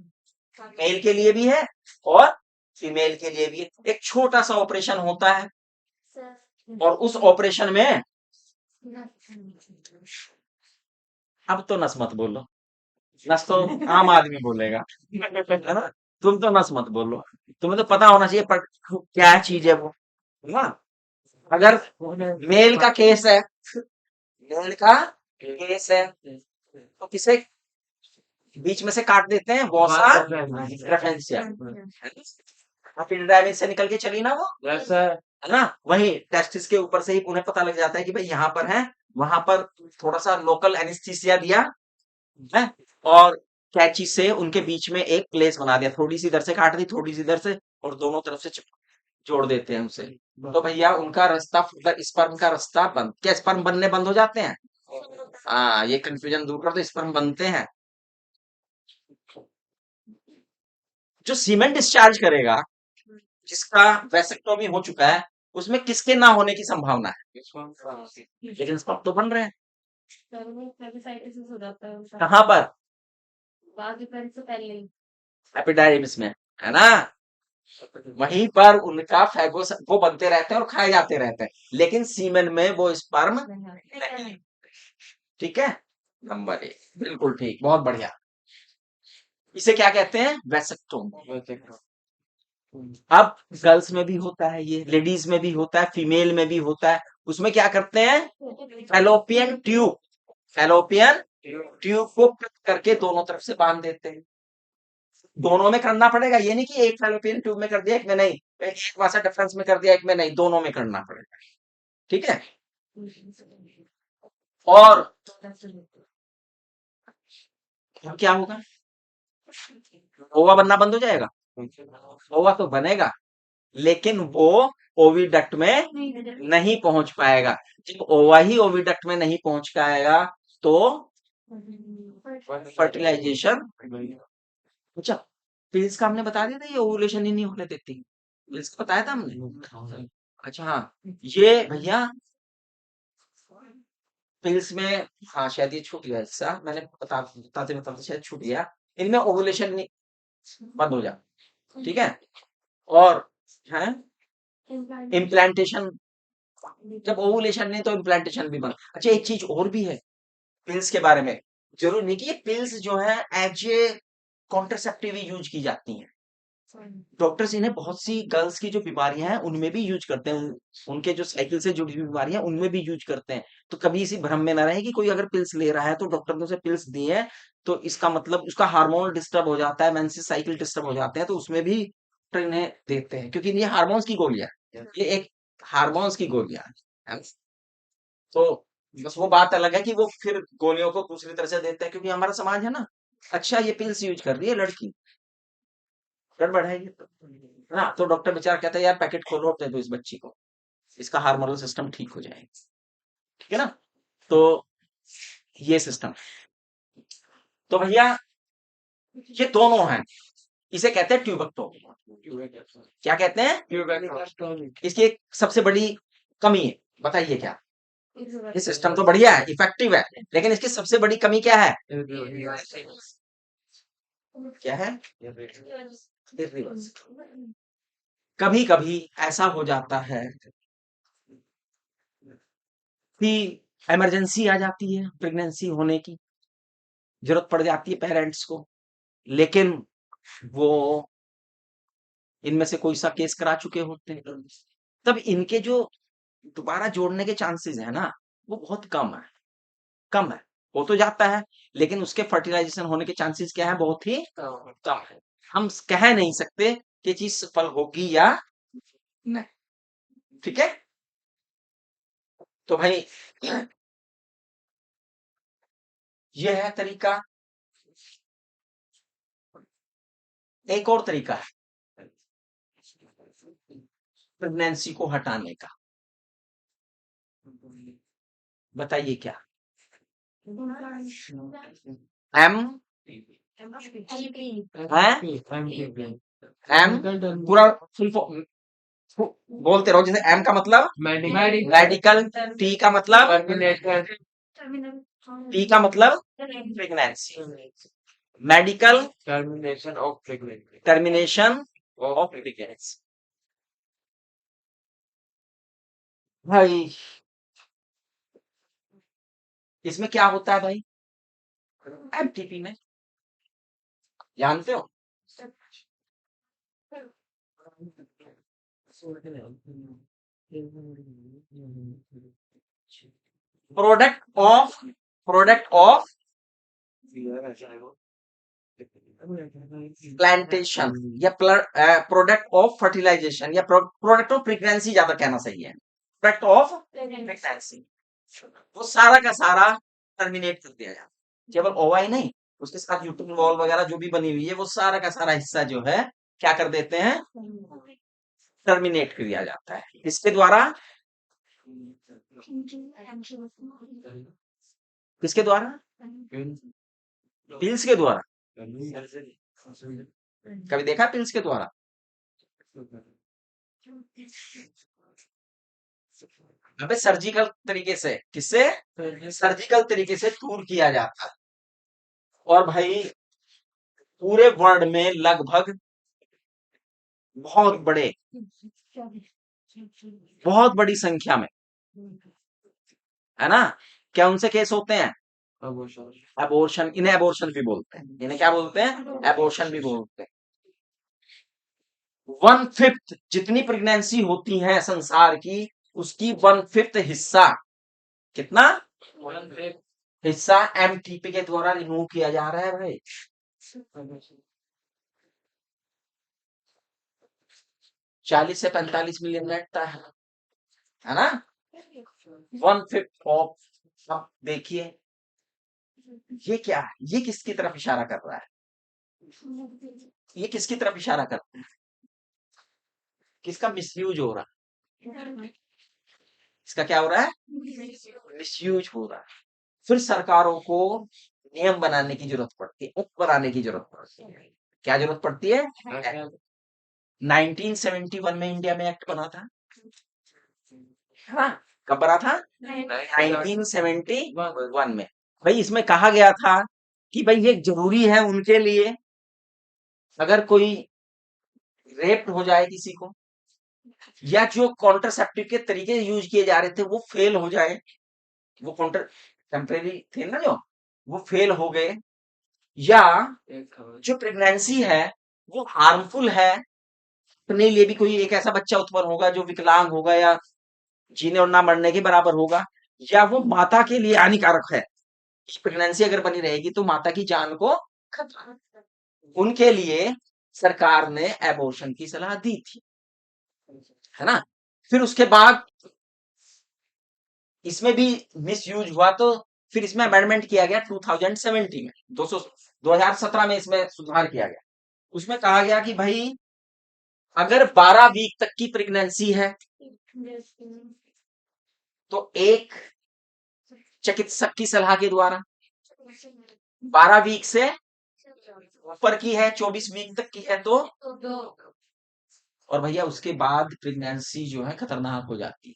मेल के लिए भी है और फीमेल के लिए भी है। एक छोटा सा ऑपरेशन होता है, और उस ऑपरेशन में, अब तो नस मत बोलो, नस तो आम आदमी बोलेगा, है ना। तुम तो नस मत बोलो, तुम्हें तो पता होना चाहिए क्या चीज है वो, है ना। अगर मेल का केस है, मेल का केस है, तो किसे बीच में से काट देते हैं? वॉसा रेफरेंशिया, एपिडिडाइमिस से निकल के चली ना वो, है ना। वही टेस्टिस के ऊपर से ही उन्हें पता लग जाता है कि भाई यहाँ पर है, वहां पर थोड़ा सा लोकल एनेस्थीसिया दिया है, और कैंची से उनके बीच में एक प्लेस बना दिया, थोड़ी सी इधर से काट दी, थोड़ी सी इधर से, और दोनों तरफ से जोड़ देते हैं उसे। तो भैया उनका रास्ता, स्पर्म का रास्ता बंद, क्या स्पर्म बनने बंद हो जाते हैं? हाँ, ये कंफ्यूजन दूर कर दो, स्पर्म बनते हैं। जो सीमेंट डिस्चार्ज करेगा, जिसका वैसेक्टोमी हो चुका है, उसमें किसके ना होने की संभावना है? लेकिन स्पर्म तो बन रहे हैं। कहाँ पर? एपिडाइडिमिस में, है ना। वहीं पर उनका फैगोस वो बनते रहते हैं और खाए जाते रहते हैं, लेकिन सीमेन में वो स्पर्म नहीं। ठीक है, नंबर 1 बिल्कुल ठीक, बहुत बढ़िया। इसे क्या कहते हैं? वैसेक्टोमी। अब गर्ल्स में भी होता है, ये लेडीज में भी होता है, फीमेल में भी होता है। उसमें क्या करते हैं? फैलोपियन ट्यूब, फैलोपियन ट्यूब को कट करके दोनों तरफ से बांध देते हैं। दोनों में करना पड़ेगा, ये नहीं कि एक फैलोपियन ट्यूब में कर दिया, एक में नहीं, एक वासा डिफरेंस में कर दिया, एक में नहीं, दोनों में करना पड़ेगा। ठीक है। और अब क्या होगा? ओवा बनना बंद हो जाएगा? ओवा तो बनेगा, लेकिन वो ओविडक्ट में नहीं पहुंच पाएगा। जब ओवा ही ओविडक्ट में नहीं पहुंच पाएगा, तो फर्टिलाइजेशन। अच्छा, पिल्स का हमने बता दिया था, ये ओवुलेशन ही नहीं होने देती। पिल्स का बताया था हमने। अच्छा हाँ, ये भैया पिल्स में, हाँ शायद ये छूट गया हिस्सा, मैंने बताते बताते शायद छूट गया। इनमें ओवुलेशन नहीं, बंद हो जा, ठीक है। और है इम्प्लांटेशन, जब ओवुलेशन नहीं तो इम्प्लांटेशन भी बंद। अच्छा, एक चीज और भी है पिल्स के बारे में, जरूर नहीं कि ये पिल्स जो है एज ए कॉन्ट्रासेप्टिव यूज की जाती हैं। डॉक्टर्स इन्हें बहुत सी गर्ल्स की जो बीमारियां हैं उनमें भी यूज करते हैं, उनके जो साइकिल से जुड़ी हुई बीमारियां उनमें भी यूज करते हैं। तो कभी इसी भ्रम में ना रहे कि कोई अगर पिल्स ले रहा है तो डॉक्टर ने उसे पिल्स दी है, तो इसका मतलब उसका हार्मोन डिस्टर्ब हो जाता है, मेंसेस साइकिल डिस्टर्ब हो जाते हैं, तो उसमें भी डॉक्टर इन्हें देते हैं, क्योंकि ये हार्मोन्स की गोलियां हैं। ये एक हार्मोन्स की गोलियां हैं। तो बस वो बात अलग है कि वो फिर गोलियों को दूसरी तरह से देते हैं, क्योंकि हमारा समाज है ना, अच्छा ये पिल्स यूज कर रही है लड़की, गड़बड़ है ये तो, है ना। तो डॉक्टर बेचारा कहता है यार पैकेट खोलो और दे दो इस बच्ची को, इसका हार्मोनल सिस्टम ठीक हो जाएगा। ठीक है ना। तो ये सिस्टम, तो भैया ये दोनों हैं, इसे कहते हैं ट्यूबेक्टोमी। क्या कहते हैं? इसकी एक सबसे बड़ी कमी है, बताइए क्या? ये सिस्टम तो बढ़िया है, इफेक्टिव है, लेकिन इसकी सबसे बड़ी कमी क्या है? क्या है? Irreversible। कभी कभी ऐसा हो जाता है कि इमरजेंसी आ जाती है, प्रेगनेंसी होने की जरूरत पड़ जाती है पेरेंट्स को, लेकिन वो इनमें से कोई सा केस करा चुके होते हैं, तब इनके जो दोबारा जोड़ने के चांसेस है ना, वो बहुत कम है। कम है, हो तो जाता है, लेकिन उसके फर्टिलाइजेशन होने के चांसेस क्या है, बहुत ही कम है। हम कह नहीं सकते कि चीज सफल होगी या नहीं। ठीक है, तो भाई ये है तरीका। एक और तरीका है प्रेगनेंसी को हटाने का, बताइए क्या। एम है, एम पूरा फुल बोलते रहो, जैसे एम का मतलब मेडिकल, टी का मतलब टी का मतलब pregnancy, medical termination of pregnancy. भाई इसमें क्या होता है भाई, एमटीपी में जानते हो, प्रोडक्ट ऑफ प्लांटेशन या प्रोडक्ट ऑफ फर्टिलाइजेशन या प्रोडक्ट ऑफ प्रेगनेंसी ज्यादा कहना सही है, प्रोडक्ट ऑफ प्रेगनेंसी, वो सारा का सारा टर्मिनेट कर दिया जाता है। केवल ओवाई नहीं, उसके साथ यूट्यूब वॉल वगैरह जो भी बनी हुई है, वो सारा का सारा हिस्सा जो है क्या कर देते हैं, टर्मिनेट कर दिया जाता है। इसके द्वारा, किसके द्वारा, पिल्स के द्वारा। कभी देखा पिल्स के द्वारा, अबे सर्जिकल तरीके से, किससे, सर्जिकल तरीके से दूर किया जाता है। और भाई पूरे वर्ल्ड में लगभग बहुत बड़े, बहुत बड़ी संख्या में, है ना, क्या उनसे केस होते हैं, एबॉर्शन, इन्हें एबॉर्शन भी बोलते हैं, इन्हें क्या बोलते हैं, एबॉर्शन भी बोलते हैं। 1/5 जितनी प्रेगनेंसी होती है संसार की, उसकी 1/5 हिस्सा, कितना हिस्सा एमटीपी के द्वारा रिमूव किया जा रहा है भाई। 40 से 45 मिलियन बैठता है ना, 1/5 ऑफ। अब देखिए ये क्या है, ये किसकी तरफ इशारा कर रहा है, ये किसकी तरफ इशारा कर रहा है, किसका मिसयूज हो रहा है, इसका क्या हो रहा है, मिसयूज हो रहा है। फिर सरकारों को नियम बनाने की जरूरत पड़ती है, एक्ट बनाने की जरूरत पड़ती है। क्या जरूरत पड़ती है, 1971 में इंडिया में एक्ट बना था, हाँ, कब बना था, 1971 में। भाई इसमें कहा गया था कि भाई ये जरूरी है उनके लिए, अगर कोई रेप हो जाए किसी को, या जो कॉन्ट्रासेप्टिव के तरीके यूज किए जा रहे थे वो फेल हो जाए, वो काउंटर टेम्परेरी थे ना जो, वो फेल हो गए, या जो प्रेगनेंसी है वो हार्मफुल है, अपने लिए भी कोई एक ऐसा बच्चा उत्पन्न होगा जो विकलांग होगा या जीने और ना मरने के बराबर होगा, या वो माता के लिए हानिकारक है, प्रेगनेंसी अगर बनी रहेगी तो माता की जान को खतरा, उनके लिए सरकार ने एबॉर्शन की सलाह दी थी, है ना। फिर उसके बाद इसमें भी मिस यूज हुआ, तो फिर इसमें अमेंडमेंट किया गया 2017 में, 2017 में इसमें सुधार किया गया। उसमें कहा गया कि भाई अगर 12 वीक तक की प्रेगनेंसी है तो एक चिकित्सक की सलाह के द्वारा, 12 वीक से ऊपर की है, 24 वीक तक की है तो, और भैया उसके बाद प्रेगनेंसी जो है खतरनाक हो जाती है।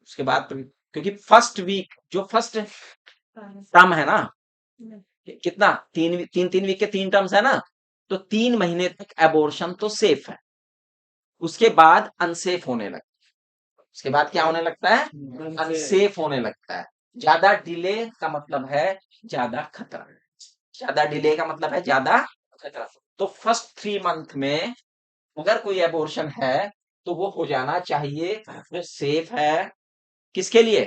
उसके बाद क्योंकि फर्स्ट वीक जो फर्स्ट टर्म है ना, कितना, तीन तीन वीक के 3 टर्म्स है ना, तो 3 महीने तक एबॉर्शन तो सेफ है, उसके बाद अनसेफ होने लगता है। उसके बाद क्या होने लगता है? अनसेफ होने लगता है। ज्यादा डिले का मतलब है ज्यादा खतरा। ज्यादा डिले का मतलब है ज्यादा खतरा। तो फर्स्ट 3 मंथ में अगर कोई एबॉर्शन है तो वो हो जाना चाहिए, जो सेफ है। किसके लिए?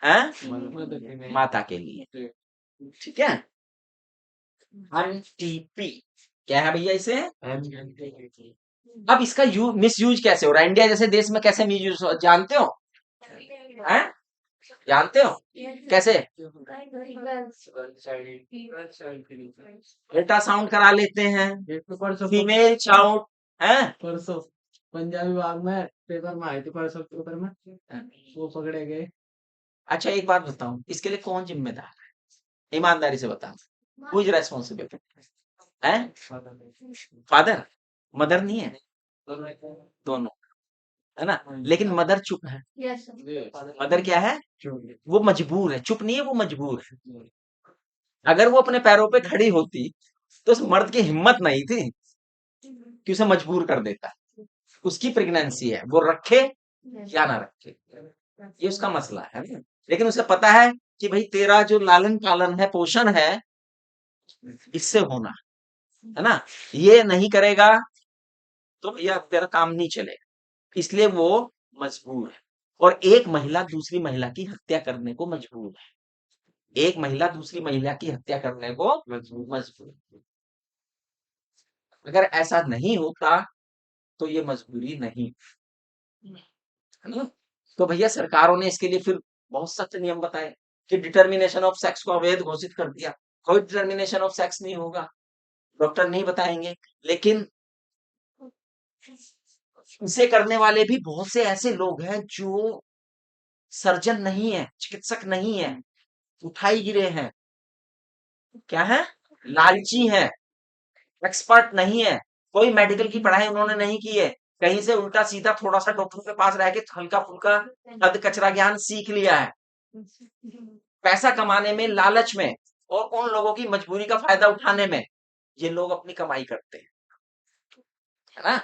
हैं? माता के लिए। ठीक है। एमटीपी क्या है भैया इसे? अब इसका मिस यूज कैसे हो रहा है इंडिया जैसे देश में? कैसे मिस यूज जानते हो? हैं? जानते हो कैसे? अल्ट्रासाउंड करा लेते हैं, परसों फीमेल चाउंड है। परसों पंजाबी बाग में पेपर में आई थी, परसों पेपर में वो पकड़े गए। अच्छा एक बात बताऊं, इसके लिए कौन जिम्मेदार है? ईमानदारी से बताओ, हु इज रेस्पॉन्सिबल? है फादर? मदर नहीं है? दोनों है ना। लेकिन मदर चुप है। मदर क्या है? वो मजबूर है, चुप नहीं है, वो मजबूर है। अगर वो अपने पैरों पे खड़ी होती तो उस मर्द की हिम्मत नहीं थी कि उसे मजबूर कर देता। उसकी प्रेगनेंसी है, वो रखे या ना रखे, ये उसका मसला है ना। लेकिन उसे पता है कि भाई तेरा जो लालन पालन है, पोषण है, इससे होना है ना। ये नहीं करेगा तो भैया तेरा काम नहीं चलेगा। इसलिए वो मजबूर है। और एक महिला दूसरी महिला की हत्या करने को मजबूर है। एक महिला दूसरी महिला की हत्या करने को मजबूर है। अगर ऐसा नहीं होता तो ये मजबूरी नहीं, है ना। तो भैया सरकारों ने इसके लिए फिर बहुत सख्त नियम बताए कि डिटर्मिनेशन ऑफ सेक्स को अवैध घोषित कर दिया। कोई डिटर्मिनेशन ऑफ सेक्स नहीं होगा, डॉक्टर नहीं बताएंगे। लेकिन इसे करने वाले भी बहुत से ऐसे लोग हैं जो सर्जन नहीं है, चिकित्सक नहीं है, उठाई गिरे हैं। क्या है? लालची है, एक्सपर्ट नहीं है, कोई मेडिकल की पढ़ाई उन्होंने नहीं की है। कहीं से उल्टा सीधा थोड़ा सा डॉक्टर के पास रह के हल्का फुल्का अध कचरा ज्ञान सीख लिया है। पैसा कमाने में, लालच में, और उन लोगों की मजबूरी का फायदा उठाने में ये लोग अपनी कमाई करते हैं, है ना।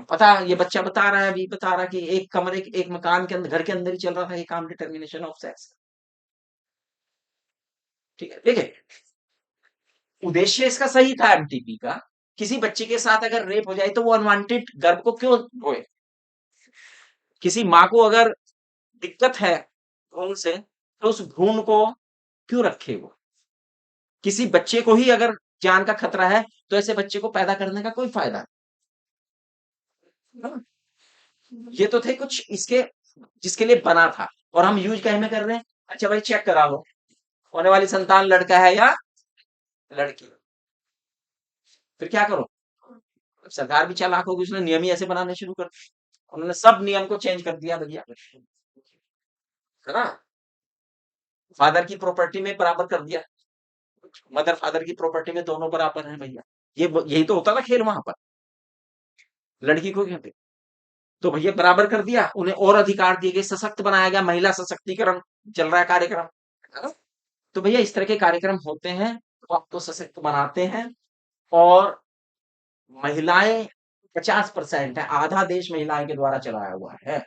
पता ये बच्चा बता रहा है, अभी बता रहा कि एक कमरे एक मकान के अंदर, घर के अंदर ही चल रहा था ये काम, डिटर्मिनेशन ऑफ सेक्स। ठीक है, देखिए उद्देश्य इसका सही था एमटीपी का। किसी बच्चे के साथ अगर रेप हो जाए तो वो अनवांटेड गर्भ को क्यों होए? किसी माँ को अगर दिक्कत है भ्रूण से तो उस भ्रूण को क्यों रखे वो? किसी बच्चे को ही अगर जान का खतरा है तो ऐसे बच्चे को पैदा करने का कोई फायदा नहीं। ये तो थे कुछ इसके जिसके लिए बना था, और हम यूज कहीं में कर रहे हैं। अच्छा भाई चेक करा लो होने वाली संतान लड़का है या लड़की। फिर क्या करो? अब सरकार भी चालाक होगी, उसने नियम ही ऐसे बनाने शुरू कर दिए। उन्होंने सब नियम को चेंज कर दिया भैया, है ना। फादर की प्रॉपर्टी में बराबर कर दिया, मदर फादर की प्रॉपर्टी में दोनों बराबर हैं भैया। ये यही तो होता था खेल वहां पर। लड़की को क्या, तो भैया बराबर कर दिया, उन्हें और अधिकार दिए गए, सशक्त बनाया गया, महिला सशक्तिकरण चल रहा है कार्यक्रम, है ना? तो भैया इस तरह के कार्यक्रम होते हैं तो आपको सशक्त बनाते हैं। और महिलाएं 50% है, आधा देश महिलाएं के द्वारा चलाया हुआ है।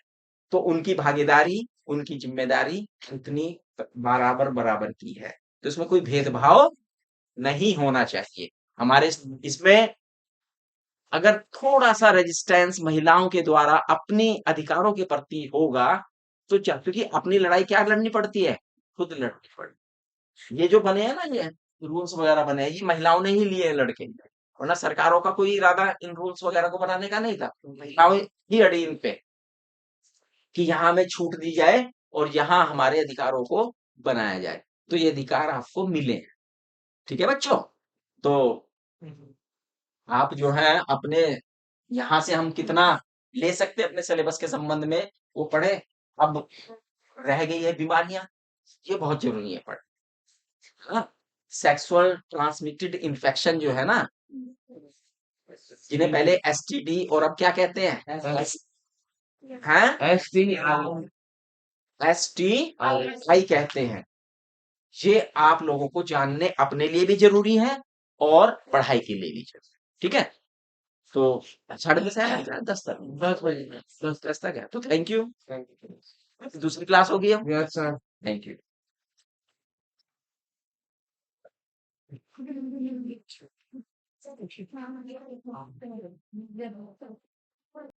तो उनकी भागीदारी, उनकी जिम्मेदारी उतनी बराबर बराबर की है। तो इसमें कोई भेदभाव नहीं होना चाहिए। हमारे इसमें अगर थोड़ा सा रेजिस्टेंस महिलाओं के द्वारा अपने अधिकारों के प्रति होगा तो क्या, क्योंकि अपनी लड़ाई क्या लड़नी पड़ती है? खुद लड़नी पड़ती। ये जो बने हैं ना, ये रूल्स वगैरह बने हैं, ये महिलाओं ने ही लिए हैं लड़के, वरना सरकारों का कोई इरादा इन रूल्स वगैरह को बनाने का नहीं था। महिलाओं ही अड़ी इन पे कि यहाँ हमें छूट दी जाए और यहाँ हमारे अधिकारों को बनाया जाए, तो ये अधिकार आपको मिले। ठीक है बच्चों, तो आप जो है अपने यहाँ से हम कितना ले सकते हैं अपने सिलेबस के संबंध में वो पढ़े। अब रह गई है बीमारियां, ये बहुत जरूरी है पढ़। सेक्सुअल ट्रांसमिटेड इन्फेक्शन जो है ना, जिन्हें पहले एसटीडी और अब क्या कहते हैं? हैं? एसटीआई कहते हैं। ये आप लोगों को जानने अपने लिए भी जरूरी है और पढ़ाई के लिए भी जरूरी, ठीक है। तो 10:30 आया क्या 10 तक 10 बजे 10 तक है तो थैंक यू थैंक यू दूसरी क्लास होगी अब यस सर थैंक यू